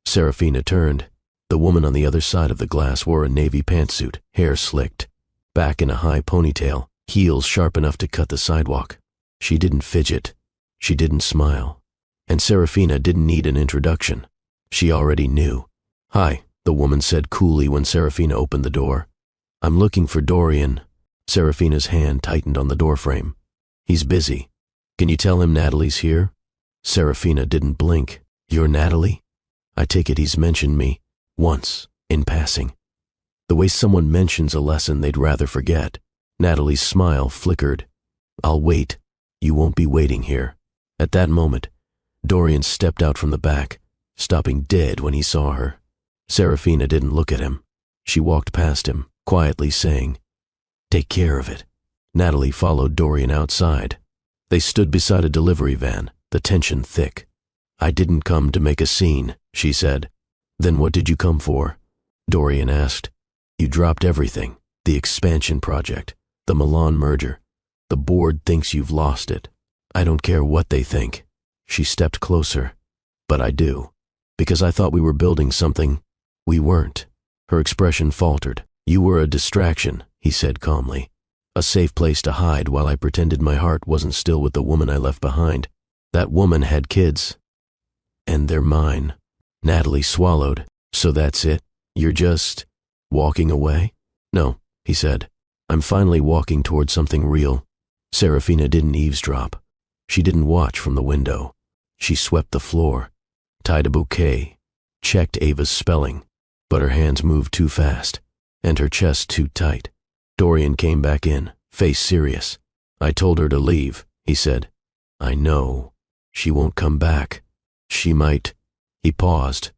[SPEAKER 1] Serafina turned. The woman on the other side of the glass wore a navy pantsuit, hair slicked, back in a high ponytail, heels sharp enough to cut the sidewalk. She didn't fidget. She didn't smile. And Serafina didn't need an introduction. She already knew. Hi, the woman said coolly when Serafina opened the door. I'm looking for Dorian. Serafina's hand tightened on the doorframe. He's busy. Can you tell him Natalie's here? Serafina didn't blink. You're Natalie? I take it he's mentioned me. Once, in passing. The way someone mentions a lesson they'd rather forget. Natalie's smile flickered. I'll wait. You won't be waiting here. At that moment, Dorian stepped out from the back, stopping dead when he saw her. Serafina didn't look at him. She walked past him, quietly saying, Take care of it. Natalie followed Dorian outside. They stood beside a delivery van, the tension thick. I didn't come to make a scene, she said. Then what did you come for? Dorian asked. You dropped everything, the expansion project, the Milan merger. The board thinks you've lost it. I don't care what they think. She stepped closer. But I do. Because I thought we were building something. We weren't. Her expression faltered. You were a distraction, he said calmly. A safe place to hide while I pretended my heart wasn't still with the woman I left behind. That woman had kids. And they're mine. Natalie swallowed. So that's it? You're just walking away? No, he said. I'm finally walking toward something real. Serafina didn't eavesdrop. She didn't watch from the window. She swept the floor, tied a bouquet, checked Ava's spelling. but her hands moved too fast, and her chest too tight. Dorian came back in, face serious. I told her to leave, he said. I know. She won't come back. She might. He paused.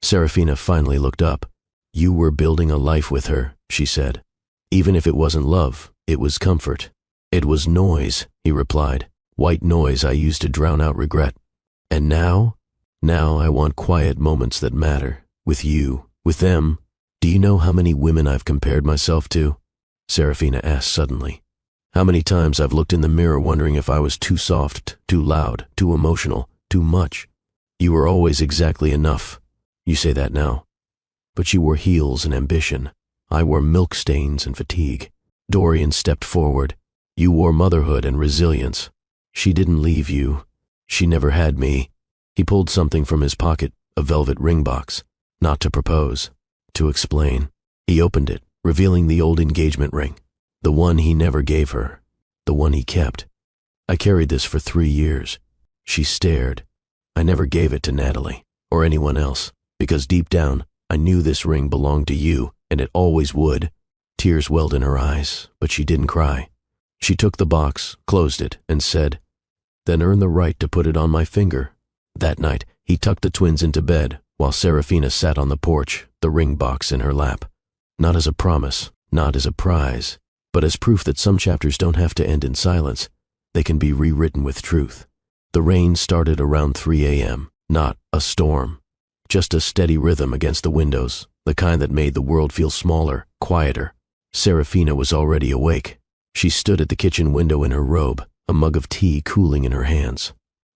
[SPEAKER 1] Serafina finally looked up. You were building a life with her, she said. Even if it wasn't love, it was comfort. It was noise, he replied. White noise I used to drown out regret. And now? Now I want quiet moments that matter. With you, with them. Do you know how many women I've compared myself to? Serafina asked suddenly. How many times I've looked in the mirror wondering if I was too soft, too loud, too emotional, too much. You were always exactly enough. You say that now. But you wore heels and ambition. I wore milk stains and fatigue. Dorian stepped forward. You wore motherhood and resilience. She didn't leave you. She never had me. He pulled something from his pocket, a velvet ring box. Not to propose, to explain. He opened it, revealing the old engagement ring. The one he never gave her. The one he kept. I carried this for 3 years. She stared. I never gave it to Natalie, or anyone else, because deep down, I knew this ring belonged to you, and it always would. Tears welled in her eyes, but she didn't cry. She took the box, closed it, and said, Then earn the right to put it on my finger. That night, he tucked the twins into bed, while Serafina sat on the porch, the ring box in her lap. Not as a promise, not as a prize, but as proof that some chapters don't have to end in silence. They can be rewritten with truth. The rain started around 3 a.m., not a storm. Just a steady rhythm against the windows, the kind that made the world feel smaller, quieter. Serafina was already awake. She stood at the kitchen window in her robe, a mug of tea cooling in her hands.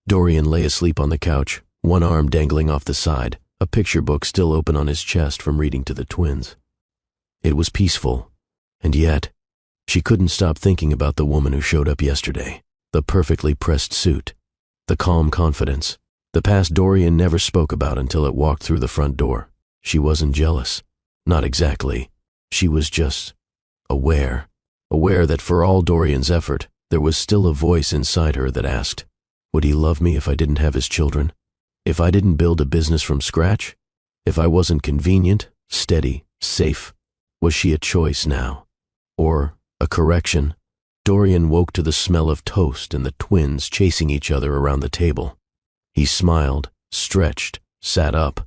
[SPEAKER 1] Dorian lay asleep on the couch, one arm dangling off the side, a picture book still open on his chest from reading to the twins. It was peaceful, and yet, she couldn't stop thinking about the woman who showed up yesterday, the perfectly pressed suit, the calm confidence, the past Dorian never spoke about until it walked through the front door. She wasn't jealous. Not exactly. She was just aware that for all Dorian's effort, there was still a voice inside her that asked, would he love me if I didn't have his children? If I didn't build a business from scratch? If I wasn't convenient, steady, safe? Was she a choice now? Or a correction? Dorian woke to the smell of toast and the twins chasing each other around the table. He smiled, stretched, sat up.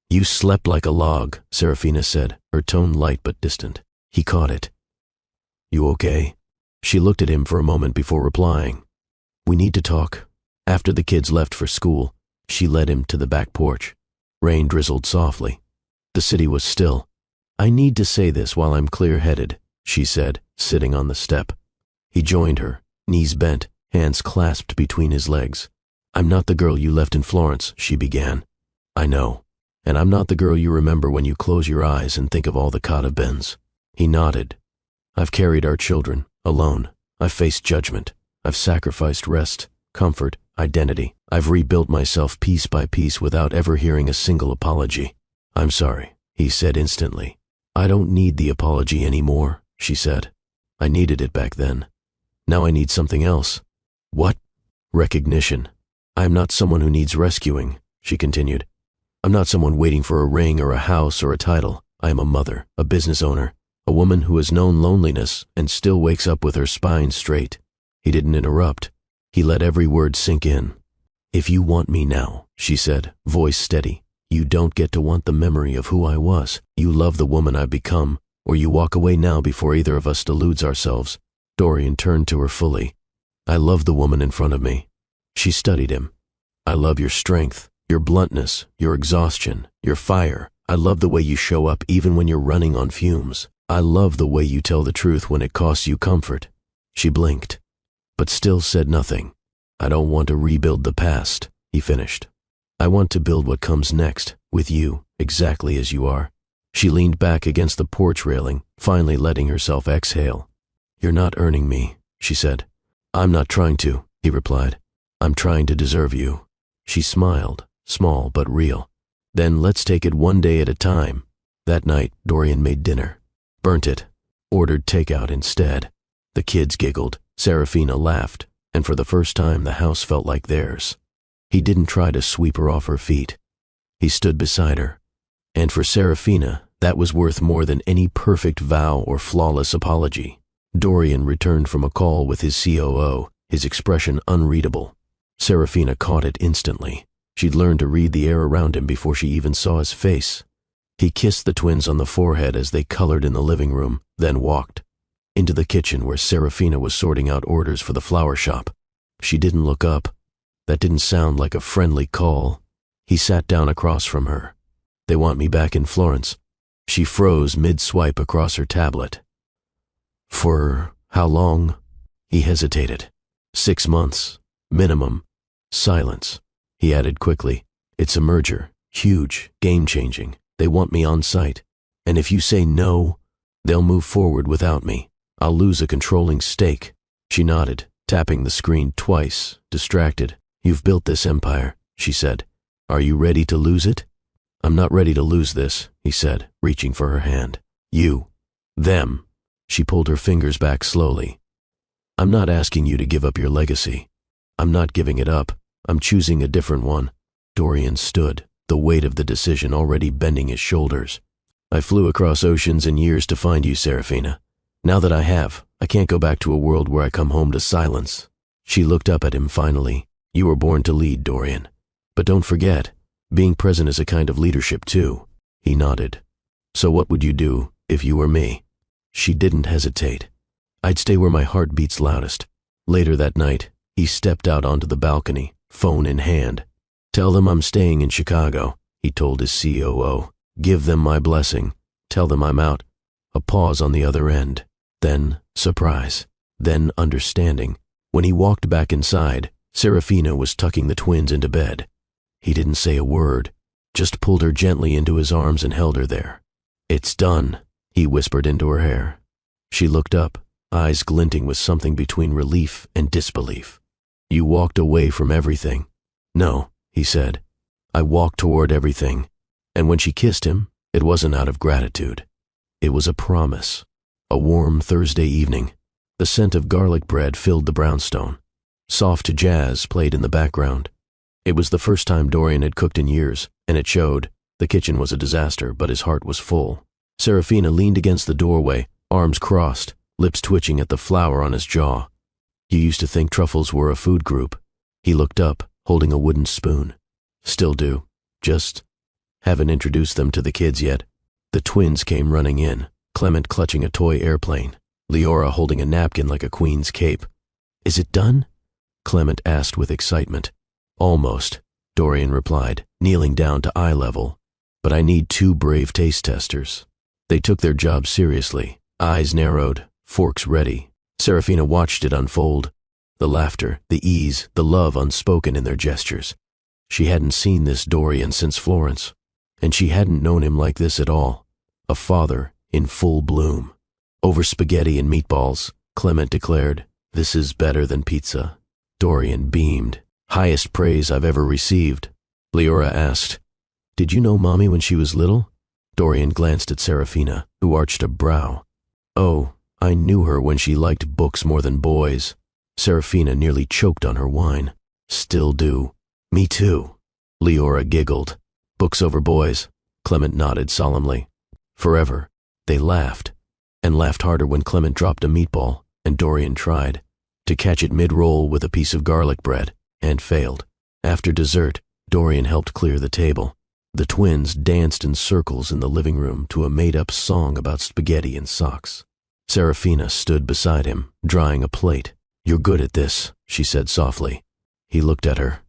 [SPEAKER 1] You slept like a log, Serafina said, her tone light but distant. He caught it. You okay? She looked at him for a moment before replying. We need to talk. After the kids left for school, she led him to the back porch. Rain drizzled softly. The city was still. I need to say this while I'm clear-headed, she said, sitting on the step. He joined her, knees bent, hands clasped between his legs. I'm not the girl you left in Florence, she began. I know. And I'm not the girl you remember when you close your eyes and think of all the could have beens. He nodded. I've carried our children, alone. I've faced judgment. I've sacrificed rest, comfort, identity. I've rebuilt myself piece by piece without ever hearing a single apology. I'm sorry, he said instantly. I don't need the apology anymore, she said. I needed it back then. Now I need something else. What? Recognition. I'm not someone who needs rescuing, she continued. I'm not someone waiting for a ring or a house or a title. I am a mother, a business owner, a woman who has known loneliness and still wakes up with her spine straight. He didn't interrupt. He let every word sink in. If you want me now, she said, voice steady, you don't get to want the memory of who I was. You love the woman I've become, or you walk away now before either of us deludes ourselves. Dorian turned to her fully. I love the woman in front of me. She studied him. I love your strength, your bluntness, your exhaustion, your fire. I love the way you show up even when you're running on fumes. I love the way you tell the truth when it costs you comfort. She blinked, but still said nothing. I don't want to rebuild the past, he finished. I want to build what comes next, with you, exactly as you are. She leaned back against the porch railing, finally letting herself exhale. You're not earning me, she said. I'm not trying to, he replied. I'm trying to deserve you. She smiled, small but real. Then let's take it one day at a time. That night, Dorian made dinner. Burnt it. Ordered takeout instead. The kids giggled. Serafina laughed. And for the first time, the house felt like theirs. He didn't try to sweep her off her feet. He stood beside her. And for Serafina, That was worth more than any perfect vow or flawless apology. Dorian returned from a call with his COO, his expression unreadable. Serafina caught it instantly. She'd learned to read the air around him before she even saw his face. He kissed the twins on the forehead as they colored in the living room, then walked into the kitchen where Serafina was sorting out orders for the flower shop. She didn't look up. That didn't sound like a friendly call. He sat down across from her. "They want me back in Florence." She froze mid-swipe across her tablet. "For how long?" He hesitated. 6 months. Minimum. Silence. He added quickly, "It's a merger. Huge. Game-changing. They want me on site. And if you say no, they'll move forward without me. I'll lose a controlling stake." She nodded, tapping the screen twice, distracted. "You've built this empire," she said. "Are you ready to lose it?" "I'm not ready to lose this," he said, reaching for her hand. "You. Them." She pulled her fingers back slowly. "I'm not asking you to give up your legacy. I'm not giving it up. I'm choosing a different one." Dorian stood, the weight of the decision already bending his shoulders. "I flew across oceans and years to find you, Serafina. Now that I have, I can't go back to a world where I come home to silence." She looked up at him finally. "You were born to lead, Dorian. But don't forget, being present is a kind of leadership too." He nodded. "So what would you do if you were me?" She didn't hesitate. "I'd stay where my heart beats loudest." Later that night, he stepped out onto the balcony, phone in hand. "Tell them I'm staying in Chicago," he told his COO. "Give them my blessing. Tell them I'm out." A pause on the other end. Then surprise. Then understanding. When he walked back inside, Serafina was tucking the twins into bed. He didn't say a word, just pulled her gently into his arms and held her there. "It's done," he whispered into her hair. She looked up, eyes glinting with something between relief and disbelief. "You walked away from everything." "No," he said. "I walked toward everything." And when she kissed him, it wasn't out of gratitude. It was a promise. A warm Thursday evening. The scent of garlic bread filled the brownstone. Soft jazz played in the background. It was the first time Dorian had cooked in years, and it showed. The kitchen was a disaster, but his heart was full. Serafina leaned against the doorway, arms crossed, lips twitching at the flour on his jaw. "You used to think truffles were a food group." He looked up, holding a wooden spoon. "Still do. Just haven't introduced them to the kids yet." The twins came running in, Clement clutching a toy airplane, Leora holding a napkin like a queen's cape. "Is it done?" Clement asked with excitement. "Almost," Dorian replied, kneeling down to eye level. "But I need 2 brave taste testers." They took their job seriously, eyes narrowed, forks ready. Serafina watched it unfold. The laughter, the ease, the love unspoken in their gestures. She hadn't seen this Dorian since Florence, and she hadn't known him like this at all. A father in full bloom. Over spaghetti and meatballs, Clement declared, "This is better than pizza." Dorian beamed. "Highest praise I've ever received." Leora asked, "Did you know Mommy when she was little?" Dorian glanced at Serafina, who arched a brow. "Oh, I knew her when she liked books more than boys." Serafina nearly choked on her wine. "Still do." "Me too." Leora giggled. "Books over boys," Clement nodded solemnly. "Forever." They laughed, and laughed harder when Clement dropped a meatball, and Dorian tried to catch it mid-roll with a piece of garlic bread, and failed. After dessert, Dorian helped clear the table. The twins danced in circles in the living room to a made-up song about spaghetti and socks. Serafina stood beside him, drying a plate. "You're good at this," she said softly. He looked at her.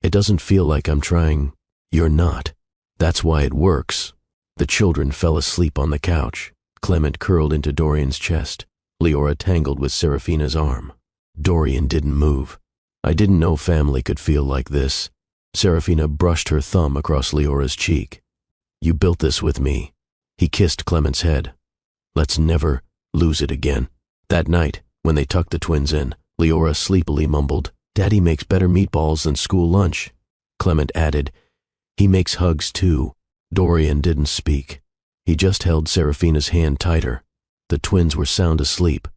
[SPEAKER 1] "It doesn't feel like I'm trying." "You're not. That's why it works." The children fell asleep on the couch. Clement curled into Dorian's chest. Leora tangled with Serafina's arm. Dorian didn't move. "I didn't know family could feel like this." Serafina brushed her thumb across Leora's cheek. "You built this with me." He kissed Clement's head. "Let's never lose it again." That night, when they tucked the twins in, Leora sleepily mumbled, "Daddy makes better meatballs than school lunch." Clement added, "He makes hugs too." Dorian didn't speak. He just held Serafina's hand tighter. The twins were sound asleep.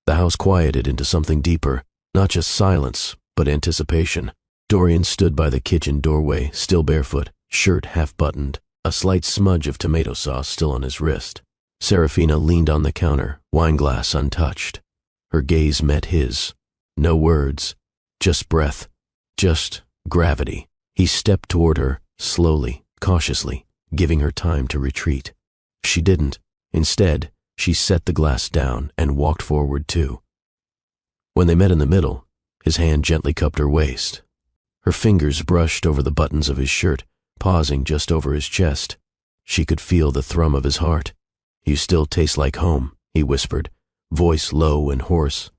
[SPEAKER 1] The house quieted into something deeper, not just silence, but anticipation. Dorian stood by the kitchen doorway, still barefoot, shirt half-buttoned, a slight smudge of tomato sauce still on his wrist. Serafina leaned on the counter, wineglass untouched. Her gaze met his. No words, just breath, just gravity. He stepped toward her, slowly, cautiously, giving her time to retreat. She didn't. Instead, she set the glass down and walked forward too. When they met in the middle, his hand gently cupped her waist. Her fingers brushed over the buttons of his shirt, pausing just over his chest. She could feel the thrum of his heart. "You still taste like home," he whispered, voice low and hoarse.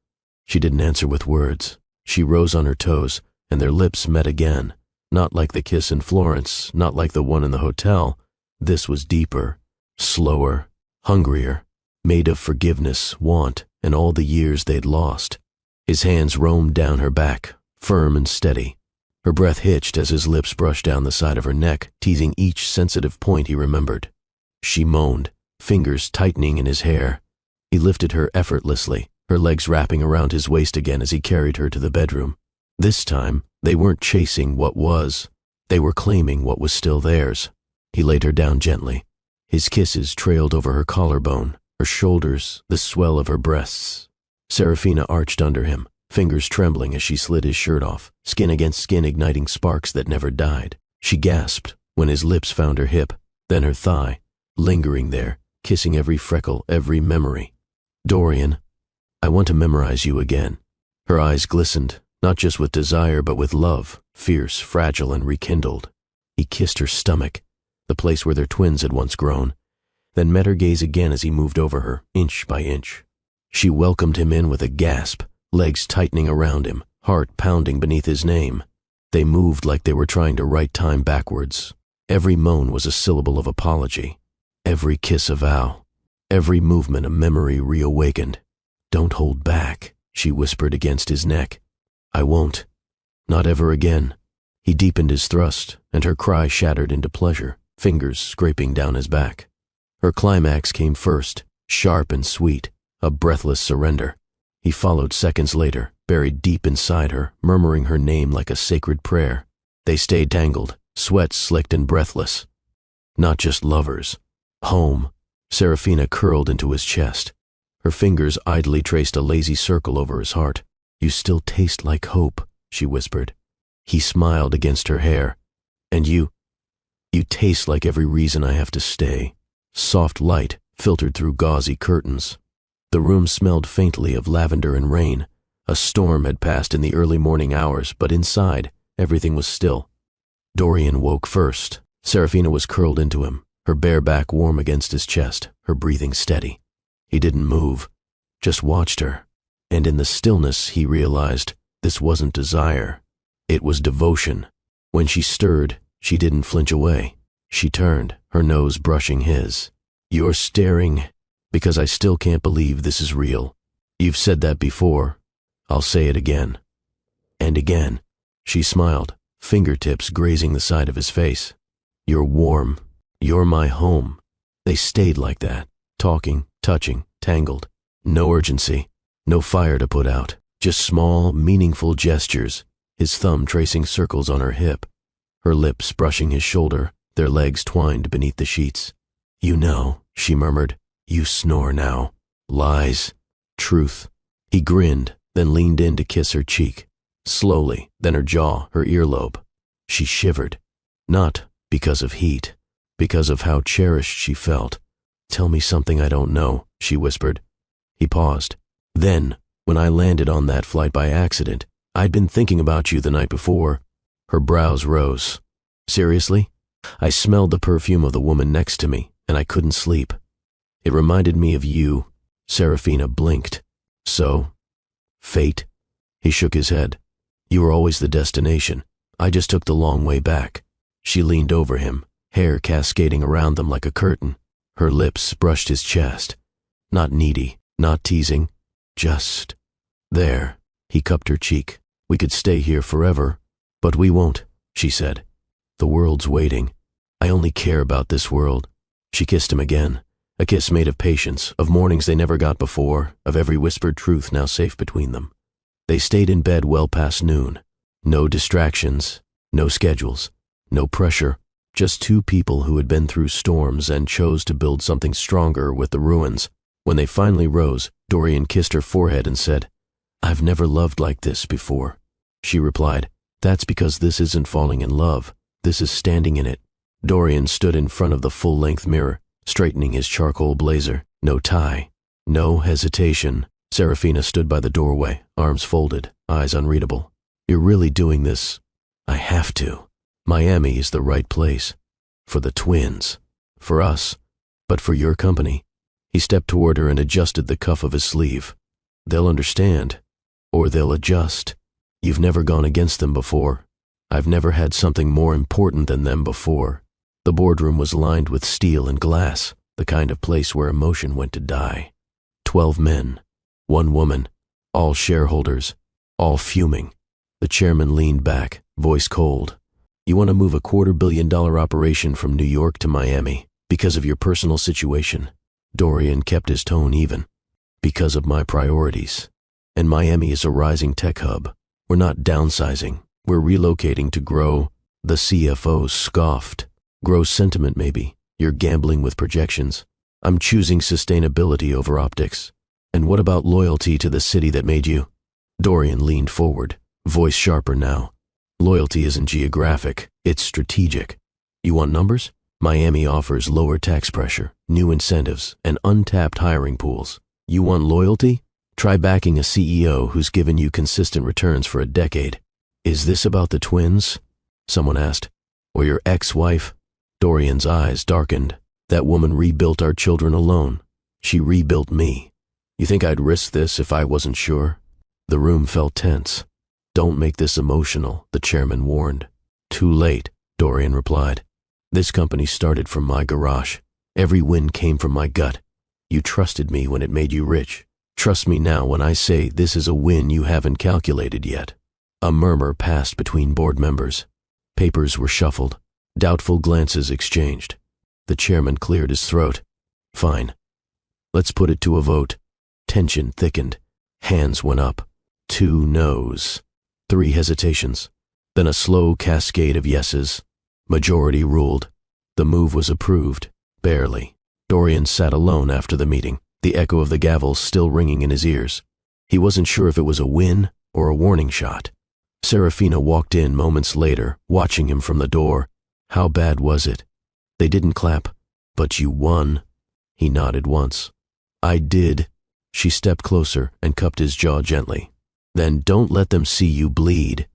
[SPEAKER 1] She didn't answer with words. She rose on her toes, and their lips met again. Not like the kiss in Florence, not like the one in the hotel. This was deeper, slower, hungrier, made of forgiveness, want, and all the years they'd lost. His hands roamed down her back, firm and steady. Her breath hitched as his lips brushed down the side of her neck, teasing each sensitive point he remembered. She moaned, fingers tightening in his hair. He lifted her effortlessly, her legs wrapping around his waist again as he carried her to the bedroom. This time, they weren't chasing what was. They were claiming what was still theirs. He laid her down gently. His kisses trailed over her collarbone, her shoulders, the swell of her breasts. Serafina arched under him, fingers trembling as she slid his shirt off, skin against skin igniting sparks that never died. She gasped when his lips found her hip, then her thigh, lingering there, kissing every freckle, every memory. "Dorian, I want to memorize you again." Her eyes glistened, not just with desire but with love, fierce, fragile, and rekindled. He kissed her stomach, the place where their twins had once grown, then met her gaze again as he moved over her, inch by inch. She welcomed him in with a gasp, legs tightening around him, heart pounding beneath his name. They moved like they were trying to write time backwards. Every moan was a syllable of apology, every kiss a vow, every movement a memory reawakened. "Don't hold back," she whispered against his neck. "I won't. Not ever again." He deepened his thrust, and her cry shattered into pleasure, fingers scraping down his back. Her climax came first, sharp and sweet, a breathless surrender. He followed seconds later, buried deep inside her, murmuring her name like a sacred prayer. They stayed tangled, sweat slicked and breathless. Not just lovers. Home. Serafina curled into his chest. Her fingers idly traced a lazy circle over his heart. "You still taste like hope," she whispered. He smiled against her hair. "And you taste like every reason I have to stay." Soft light filtered through gauzy curtains. The room smelled faintly of lavender and rain. A storm had passed in the early morning hours, but inside, everything was still. Dorian woke first. Serafina was curled into him, her bare back warm against his chest, her breathing steady. He didn't move, just watched her. And in the stillness, he realized this wasn't desire. It was devotion. When she stirred, she didn't flinch away. She turned, her nose brushing his. "You're staring because I still can't believe this is real. You've said that before. I'll say it again." And again. She smiled, fingertips grazing the side of his face. "You're warm. You're my home." They stayed like that, talking, touching, tangled. No urgency, no fire to put out, just small, meaningful gestures, his thumb tracing circles on her hip, her lips brushing his shoulder, their legs twined beneath the sheets. "You know," she murmured, "you snore now. Lies. Truth." He grinned, then leaned in to kiss her cheek. Slowly, then her jaw, her earlobe. She shivered. Not because of heat, because of how cherished she felt. "Tell me something I don't know," she whispered. He paused. "Then, when I landed on that flight by accident, I'd been thinking about you the night before." Her brows rose. "Seriously? I smelled the perfume of the woman next to me, and I couldn't sleep. It reminded me of you." Serafina blinked. "So? Fate?" He shook his head. "You were always the destination. I just took the long way back." She leaned over him, hair cascading around them like a curtain. Her lips brushed his chest. Not needy, not teasing, just there. He cupped her cheek. "We could stay here forever, but we won't," she said. "The world's waiting. I only care about this world." She kissed him again, a kiss made of patience, of mornings they never got before, of every whispered truth now safe between them. They stayed in bed well past noon. No distractions, no schedules, no pressure, Just two people who had been through storms and chose to build something stronger with the ruins. When they finally rose, Dorian kissed her forehead and said, "I've never loved like this before." She replied, "That's because this isn't falling in love. This is standing in it." Dorian stood in front of the full-length mirror, straightening his charcoal blazer. No tie, no hesitation. Serafina stood by the doorway, arms folded, eyes unreadable. "You're really doing this?" "I have to. Miami is the right place. For the twins. For us. But for your company." He stepped toward her and adjusted the cuff of his sleeve. "They'll understand. Or they'll adjust. You've never gone against them before. I've never had something more important than them before." The boardroom was lined with steel and glass, the kind of place where emotion went to die. 12 men, 1 woman, all shareholders, all fuming. The chairman leaned back, voice cold. "You want to move a $250 million operation from New York to Miami because of your personal situation?" Dorian kept his tone even. "Because of my priorities. And Miami is a rising tech hub. We're not downsizing. We're relocating to grow." The CFO scoffed. "Grow sentiment, maybe. You're gambling with projections. I'm choosing sustainability over optics. And what about loyalty to the city that made you?" Dorian leaned forward, voice sharper now. "Loyalty isn't geographic, it's strategic. You want numbers? Miami offers lower tax pressure, new incentives, and untapped hiring pools. You want loyalty? Try backing a CEO who's given you consistent returns for a decade." "Is this about the twins?" someone asked. "Or your ex-wife?" Dorian's eyes darkened. "That woman rebuilt our children alone. She rebuilt me. You think I'd risk this if I wasn't sure?" The room felt tense. "Don't make this emotional," the chairman warned. "Too late," Dorian replied. "This company started from my garage. Every win came from my gut. You trusted me when it made you rich. Trust me now when I say this is a win you haven't calculated yet." A murmur passed between board members. Papers were shuffled. Doubtful glances exchanged. The chairman cleared his throat. "Fine. Let's put it to a vote." Tension thickened. Hands went up. 2 noes. 3 hesitations. Then a slow cascade of yeses. Majority ruled. The move was approved. Barely. Dorian sat alone after the meeting, the echo of the gavel still ringing in his ears. He wasn't sure if it was a win or a warning shot. Serafina walked in moments later, watching him from the door. "How bad was it?" They didn't clap. "But you won." He nodded once. "I did." She stepped closer and cupped his jaw gently. "Then don't let them see you bleed."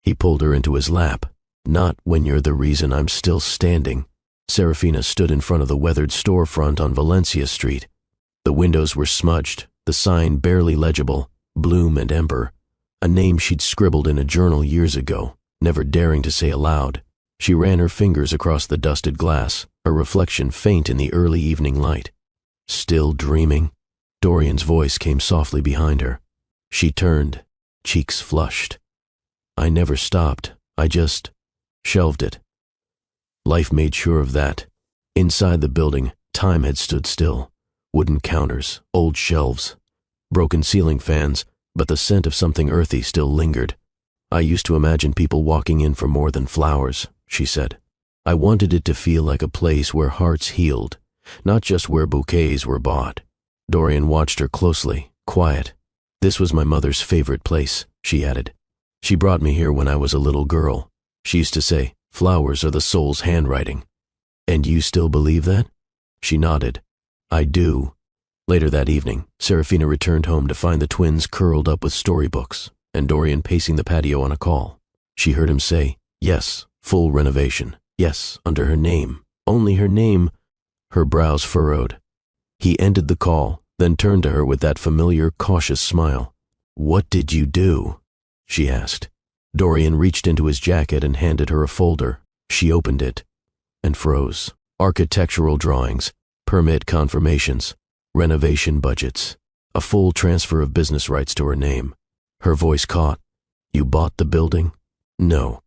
[SPEAKER 1] He pulled her into his lap. "Not when you're the reason I'm still standing." Serafina stood in front of the weathered storefront on Valencia Street. The windows were smudged, the sign barely legible, Bloom and Ember, a name she'd scribbled in a journal years ago, never daring to say aloud. She ran her fingers across the dusted glass, her reflection faint in the early evening light. "Still dreaming?" Dorian's voice came softly behind her. She turned, cheeks flushed. "I never stopped. I just shelved it." Life made sure of that. Inside the building, time had stood still. Wooden counters, old shelves, broken ceiling fans, but the scent of something earthy still lingered. "I used to imagine people walking in for more than flowers," she said. "I wanted it to feel like a place where hearts healed, not just where bouquets were bought." Dorian watched her closely, quiet. "This was my mother's favorite place," she added. "She brought me here when I was a little girl. She used to say, 'Flowers are the soul's handwriting.'" "And you still believe that?" She nodded. "I do." Later that evening, Serafina returned home to find the twins curled up with storybooks and Dorian pacing the patio on a call. She heard him say, "Yes, full renovation. Yes, under her name. Only her name." Her brows furrowed. He ended the call, then turned to her with that familiar, cautious smile. "What did you do?" she asked. Dorian reached into his jacket and handed her a folder. She opened it and froze. Architectural drawings, permit confirmations, renovation budgets, a full transfer of business rights to her name. Her voice caught. "You bought the building?" "No."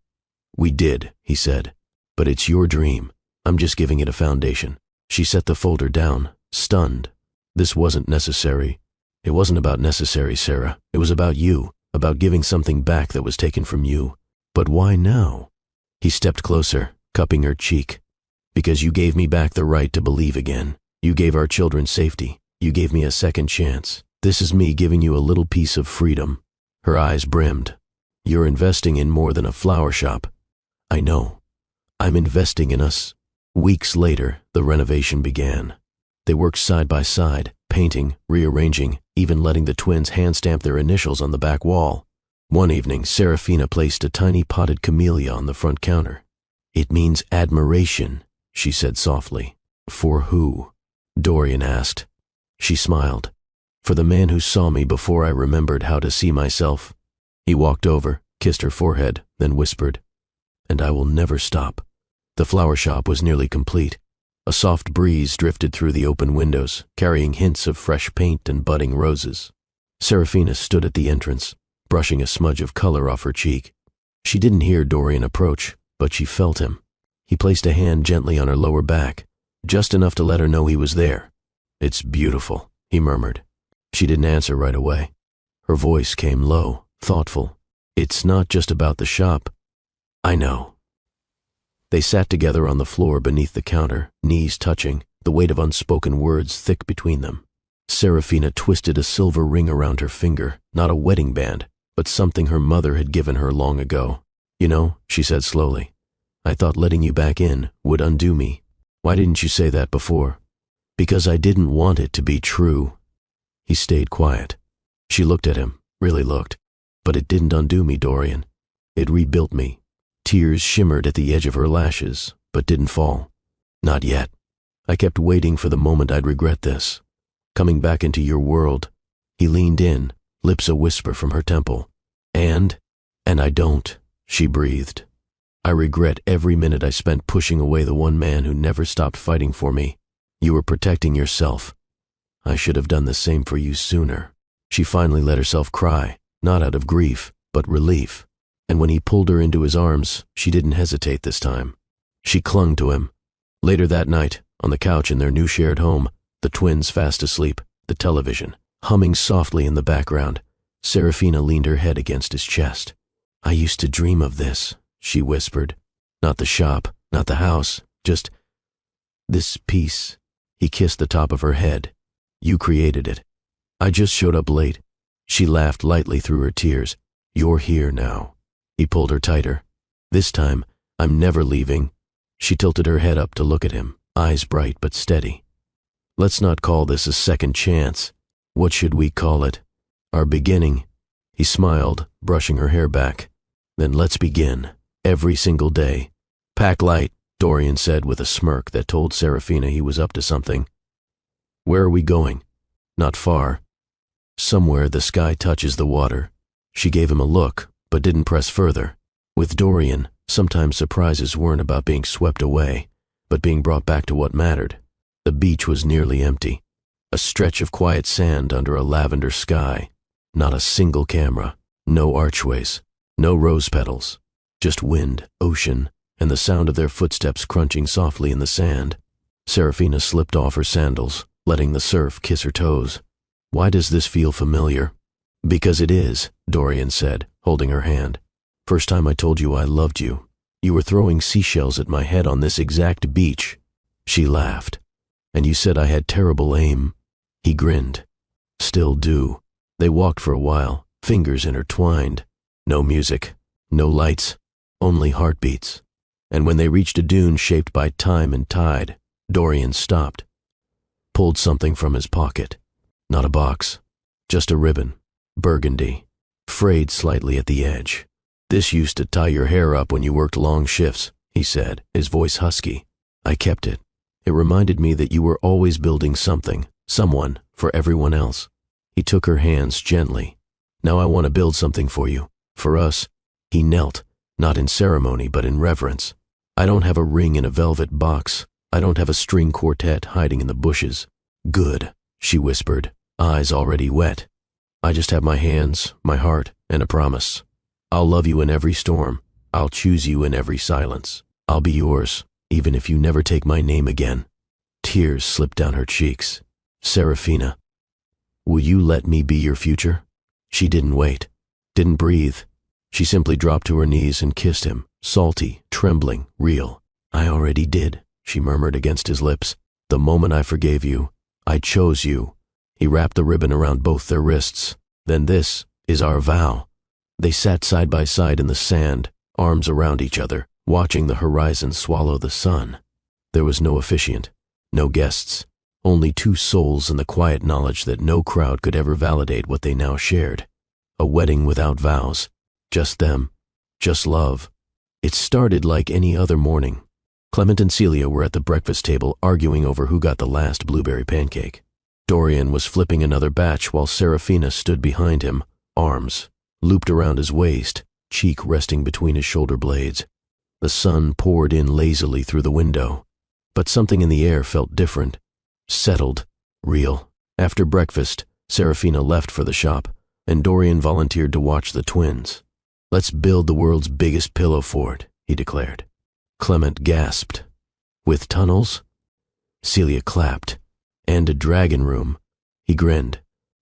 [SPEAKER 1] "We did," he said. "But it's your dream. I'm just giving it a foundation." She set the folder down, stunned. "This wasn't necessary." "It wasn't about necessary, Sarah. It was about you, about giving something back that was taken from you." "But why now?" He stepped closer, cupping her cheek. Because you gave me back the right to believe again. You gave our children safety. You gave me a second chance. This is me giving you a little piece of freedom. Her eyes brimmed. You're investing in more than a flower shop. I know. I'm investing in us. Weeks later, the renovation began. They worked side by side, painting, rearranging, even letting the twins hand-stamp their initials on the back wall. One evening, Serafina placed a tiny potted camellia on the front counter. It means admiration, she said softly. For who? Dorian asked. She smiled. For the man who saw me before I remembered how to see myself. He walked over, kissed her forehead, then whispered, and I will never stop. The flower shop was nearly complete. A soft breeze drifted through the open windows, carrying hints of fresh paint and budding roses. Serafina stood at the entrance, brushing a smudge of color off her cheek. She didn't hear Dorian approach, but she felt him. He placed a hand gently on her lower back, just enough to let her know he was there. It's beautiful, he murmured. She didn't answer right away. Her voice came low, thoughtful. It's not just about the shop. I know. They sat together on the floor beneath the counter, knees touching, the weight of unspoken words thick between them. Serafina twisted a silver ring around her finger, not a wedding band, but something her mother had given her long ago. You know, she said slowly, I thought letting you back in would undo me. Why didn't you say that before? Because I didn't want it to be true. He stayed quiet. She looked at him, really looked. But it didn't undo me, Dorian. It rebuilt me. Tears shimmered at the edge of her lashes, but didn't fall. Not yet. I kept waiting for the moment I'd regret this. Coming back into your world. He leaned in, lips a whisper from her temple. And I don't, she breathed. I regret every minute I spent pushing away the one man who never stopped fighting for me. You were protecting yourself. I should have done the same for you sooner. She finally let herself cry, not out of grief, but relief. And when he pulled her into his arms, she didn't hesitate this time. She clung to him. Later that night, on the couch in their new shared home, the twins fast asleep, the television humming softly in the background, Serafina leaned her head against his chest. I used to dream of this, she whispered. Not the shop, not the house, just this piece. He kissed the top of her head. You created it. I just showed up late. She laughed lightly through her tears. You're here now. He pulled her tighter. This time, I'm never leaving. She tilted her head up to look at him, eyes bright but steady. Let's not call this a second chance. What should we call it? Our beginning. He smiled, brushing her hair back. Then let's begin. Every single day. Pack light, Dorian said with a smirk that told Serafina he was up to something. Where are we going? Not far. Somewhere the sky touches the water. She gave him a look, but didn't press further. With Dorian, sometimes surprises weren't about being swept away, but being brought back to what mattered. The beach was nearly empty. A stretch of quiet sand under a lavender sky. Not a single camera. No archways. No rose petals. Just wind, ocean, and the sound of their footsteps crunching softly in the sand. Serafina slipped off her sandals, letting the surf kiss her toes. Why does this feel familiar? Because it is, Dorian said, holding her hand. First time I told you I loved you. You were throwing seashells at my head on this exact beach. She laughed. And you said I had terrible aim. He grinned. Still do. They walked for a while, fingers intertwined. No music, no lights, only heartbeats. And when they reached a dune shaped by time and tide, Dorian stopped. Pulled something from his pocket. Not a box, just a ribbon, burgundy, frayed slightly at the edge. This used to tie your hair up when you worked long shifts, he said, his voice husky. I kept it. It reminded me that you were always building something, someone, for everyone else. He took her hands gently. Now I want to build something for you, for us. He knelt, not in ceremony but in reverence. I don't have a ring in a velvet box. I don't have a string quartet hiding in the bushes. Good, she whispered, eyes already wet. I just have my hands, my heart, and a promise. I'll love you in every storm. I'll choose you in every silence. I'll be yours, even if you never take my name again. Tears slipped down her cheeks. Serafina, will you let me be your future? She didn't wait, didn't breathe. She simply dropped to her knees and kissed him, salty, trembling, real. I already did, she murmured against his lips. The moment I forgave you, I chose you. He wrapped the ribbon around both their wrists. Then this is our vow. They sat side by side in the sand, arms around each other, watching the horizon swallow the sun. There was no officiant, no guests, only two souls in the quiet knowledge that no crowd could ever validate what they now shared. A wedding without vows. Just them. Just love. It started like any other morning. Clement and Celia were at the breakfast table arguing over who got the last blueberry pancake. Dorian was flipping another batch while Serafina stood behind him, arms looped around his waist, cheek resting between his shoulder blades. The sun poured in lazily through the window, but something in the air felt different, settled, real. After breakfast, Serafina left for the shop, and Dorian volunteered to watch the twins. Let's build the world's biggest pillow fort, he declared. Clement gasped. With tunnels? Celia clapped. And a dragon room. He grinned.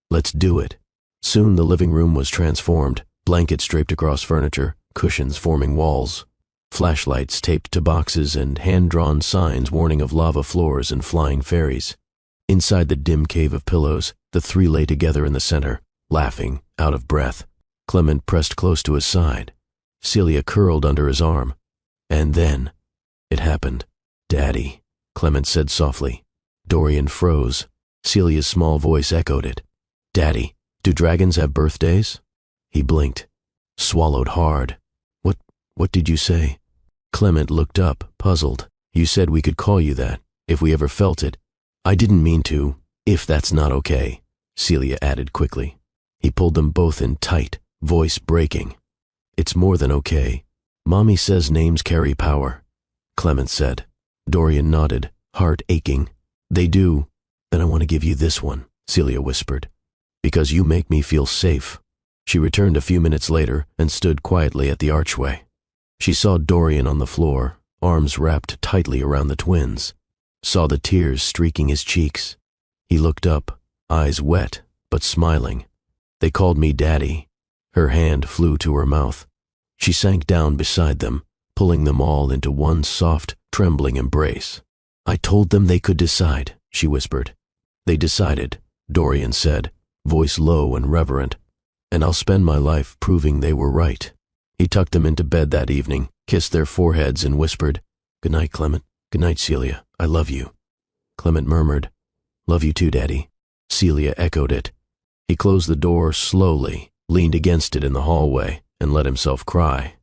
[SPEAKER 1] Let's do it. Soon the living room was transformed, blankets draped across furniture, cushions forming walls, flashlights taped to boxes, and hand-drawn signs warning of lava floors and flying fairies. Inside the dim cave of pillows, the three lay together in the center, laughing, out of breath. Clement pressed close to his side. Celia curled under his arm. And then, it happened. Daddy, Clement said softly. Dorian froze. Celia's small voice echoed it. Daddy, do dragons have birthdays? He blinked, swallowed hard. What did you say? Clement looked up, puzzled. You said we could call you that, if we ever felt it. I didn't mean to, if that's not okay, Celia added quickly. He pulled them both in tight, voice breaking. It's more than okay. Mommy says names carry power, Clement said. Dorian nodded, heart aching. They do. Then I want to give you this one, Celia whispered. Because you make me feel safe. She returned a few minutes later and stood quietly at the archway. She saw Dorian on the floor, arms wrapped tightly around the twins. Saw the tears streaking his cheeks. He looked up, eyes wet, but smiling. They called me Daddy. Her hand flew to her mouth. She sank down beside them, pulling them all into one soft, trembling embrace. I told them they could decide, she whispered. They decided, Dorian said, voice low and reverent. And I'll spend my life proving they were right. He tucked them into bed that evening, kissed their foreheads and whispered, Good night, Clement. Good night, Celia. I love you. Clement murmured, Love you too, Daddy. Celia echoed it. He closed the door slowly, leaned against it in the hallway, and let himself cry.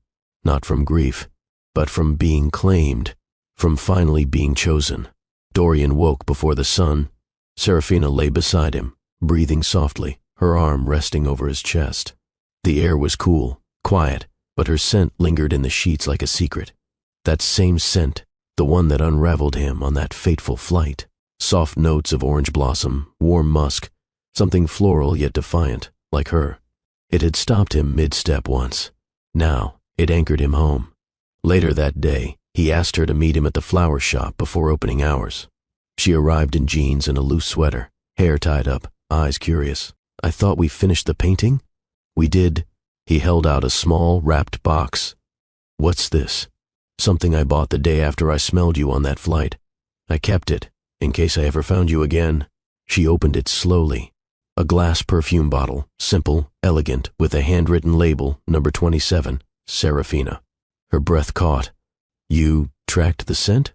[SPEAKER 1] Not from grief, but from being claimed, from finally being chosen. Dorian woke before the sun. Serafina lay beside him, breathing softly, her arm resting over his chest. The air was cool, quiet, but her scent lingered in the sheets like a secret. That same scent, the one that unraveled him on that fateful flight. Soft notes of orange blossom, warm musk, something floral yet defiant, like her. It had stopped him mid-step once. Now, it anchored him home. Later that day, he asked her to meet him at the flower shop before opening hours. She arrived in jeans and a loose sweater, hair tied up, eyes curious. I thought we finished the painting? We did. He held out a small, wrapped box. What's this? Something I bought the day after I smelled you on that flight. I kept it, in case I ever found you again. She opened it slowly. A glass perfume bottle, simple, elegant, with a handwritten label, number 27, Serafina. Her breath caught. You tracked the scent?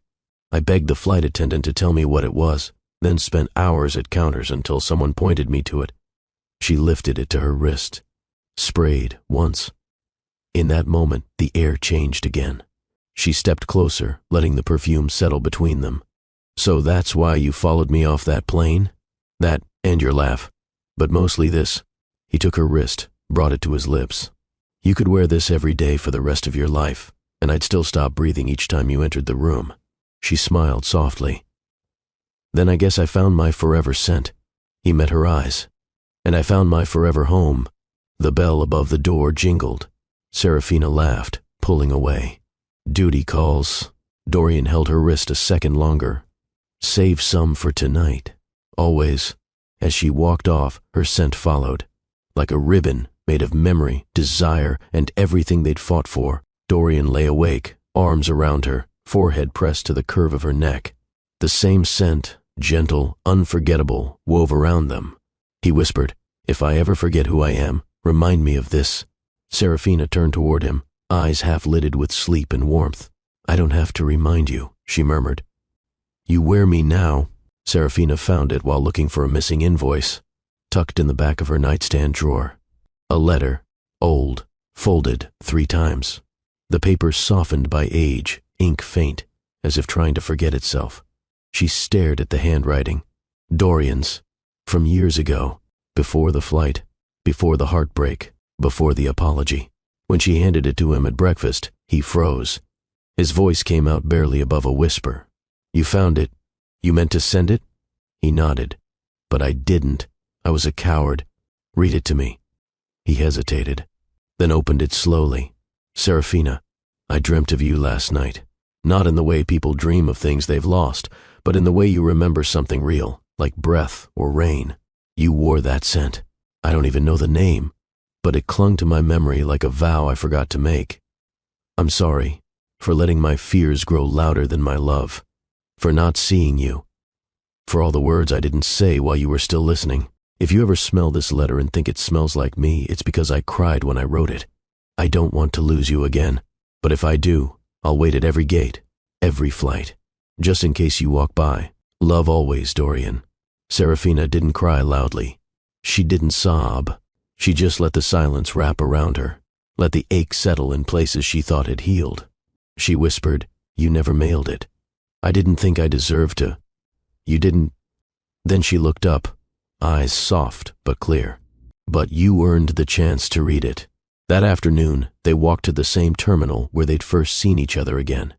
[SPEAKER 1] I begged the flight attendant to tell me what it was, then spent hours at counters until someone pointed me to it. She lifted it to her wrist. Sprayed once. In that moment, the air changed again. She stepped closer, letting the perfume settle between them. So that's why you followed me off that plane? That and your laugh. But mostly this. He took her wrist, brought it to his lips. You could wear this every day for the rest of your life, and I'd still stop breathing each time you entered the room. She smiled softly. Then I guess I found my forever scent. He met her eyes. And I found my forever home. The bell above the door jingled. Serafina laughed, pulling away. Duty calls. Dorian held her wrist a second longer. Save some for tonight. Always. As she walked off, her scent followed. Like a ribbon made of memory, desire, and everything they'd fought for, Dorian lay awake, arms around her, forehead pressed to the curve of her neck. The same scent, gentle, unforgettable, wove around them. He whispered, "If I ever forget who I am, remind me of this." Serafina turned toward him, eyes half-lidded with sleep and warmth. "I don't have to remind you," she murmured. "You wear me now." Serafina found it while looking for a missing invoice, tucked in the back of her nightstand drawer. A letter, old, folded 3 times. The paper softened by age, ink faint, as if trying to forget itself. She stared at the handwriting. Dorian's, from years ago, before the flight, before the heartbreak, before the apology. When she handed it to him at breakfast, he froze. His voice came out barely above a whisper. "You found it? You meant to send it?" He nodded. "But I didn't. I was a coward. Read it to me." He hesitated, then opened it slowly. "Serafina, I dreamt of you last night. Not in the way people dream of things they've lost, but in the way you remember something real, like breath or rain. You wore that scent. I don't even know the name, but it clung to my memory like a vow I forgot to make. I'm sorry for letting my fears grow louder than my love, for not seeing you, for all the words I didn't say while you were still listening. If you ever smell this letter and think it smells like me, it's because I cried when I wrote it. I don't want to lose you again, but if I do, I'll wait at every gate, every flight, just in case you walk by. Love always, Dorian." Serafina didn't cry loudly. She didn't sob. She just let the silence wrap around her, let the ache settle in places she thought had healed. She whispered, "You never mailed it. I didn't think I deserved to. You didn't." Then she looked up, eyes soft but clear. "But you earned the chance to read it." That afternoon, they walked to the same terminal where they'd first seen each other again.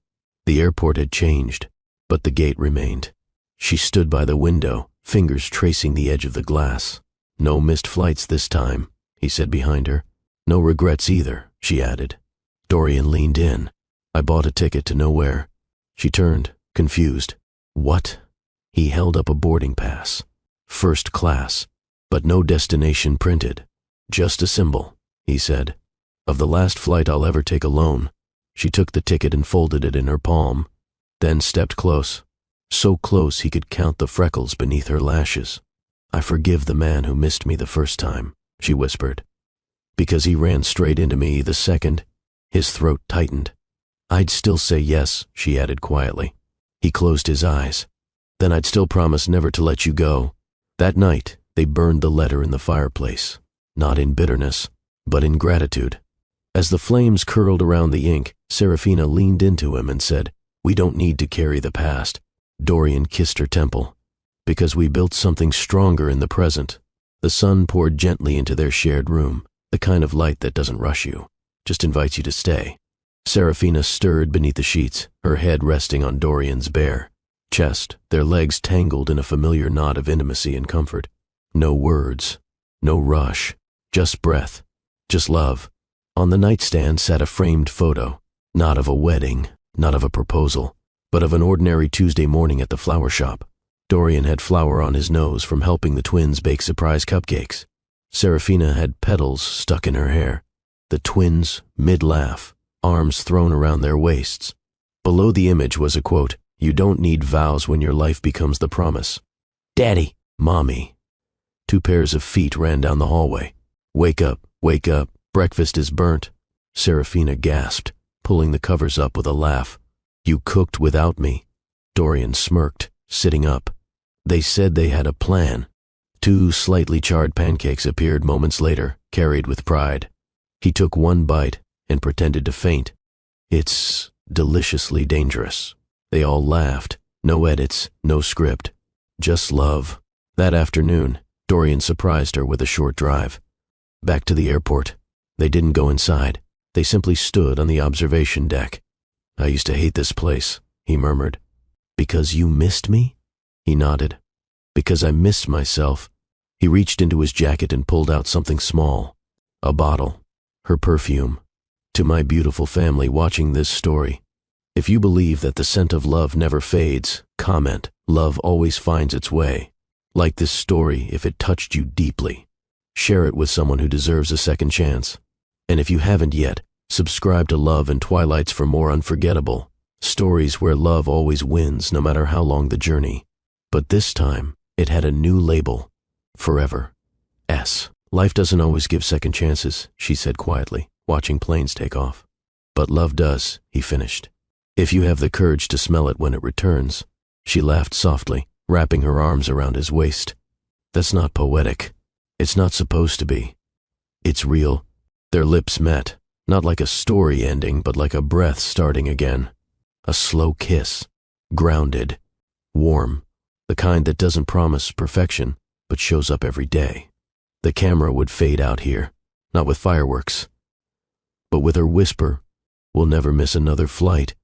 [SPEAKER 1] The airport had changed, but the gate remained. She stood by the window, fingers tracing the edge of the glass. "No missed flights this time," he said behind her. "No regrets either," she added. Dorian leaned in. "I bought a ticket to nowhere." She turned, confused. "What?" He held up a boarding pass. "First class, but no destination printed. Just a symbol," he said, "of the last flight I'll ever take alone." She took the ticket and folded it in her palm, then stepped close, so close he could count the freckles beneath her lashes. "I forgive the man who missed me the first time," she whispered. "Because he ran straight into me the second." His throat tightened. "I'd still say yes," she added quietly. He closed his eyes. "Then I'd still promise never to let you go." That night, they burned the letter in the fireplace, not in bitterness, but in gratitude. As the flames curled around the ink, Serafina leaned into him and said, "We don't need to carry the past." Dorian kissed her temple. "Because we built something stronger in the present." The sun poured gently into their shared room, the kind of light that doesn't rush you, just invites you to stay. Serafina stirred beneath the sheets, her head resting on Dorian's bare chest, their legs tangled in a familiar knot of intimacy and comfort. No words, no rush, just breath, just love. On the nightstand sat a framed photo, not of a wedding, not of a proposal, but of an ordinary Tuesday morning at the flower shop. Dorian had flour on his nose from helping the twins bake surprise cupcakes. Serafina had petals stuck in her hair. The twins, mid-laugh, arms thrown around their waists. Below the image was a quote, "You don't need vows when your life becomes the promise." "Daddy!" "Mommy." 2 pairs of feet ran down the hallway. Wake up, breakfast is burnt." Serafina gasped, pulling the covers up with a laugh. "You cooked without me." Dorian smirked, sitting up. "They said they had a plan." 2 slightly charred pancakes appeared moments later, carried with pride. He took 1 bite and pretended to faint. "It's deliciously dangerous." They all laughed. No edits, no script. Just love. That afternoon, Dorian surprised her with a short drive. Back to the airport. They didn't go inside. They simply stood on the observation deck. "I used to hate this place," he murmured. "Because you missed me?" He nodded. "Because I missed myself." He reached into his jacket and pulled out something small. A bottle. Her perfume. "To my beautiful family watching this story, if you believe that the scent of love never fades, comment, love always finds its way. Like this story if it touched you deeply. Share it with someone who deserves a second chance. And if you haven't yet, subscribe to Love and Twilights for more unforgettable. Stories where love always wins no matter how long the journey. But this time, it had a new label. Forever. S. Life doesn't always give second chances, she said quietly, watching planes take off. But love does, he finished. If you have the courage to smell it when it returns. She laughed softly, wrapping her arms around his waist. That's not poetic. It's not supposed to be. It's real. Their lips met, not like a story ending, but like a breath starting again. A slow kiss, grounded, warm, the kind that doesn't promise perfection, but shows up every day. The camera would fade out here, not with fireworks, but with her whisper, "We'll never miss another flight,"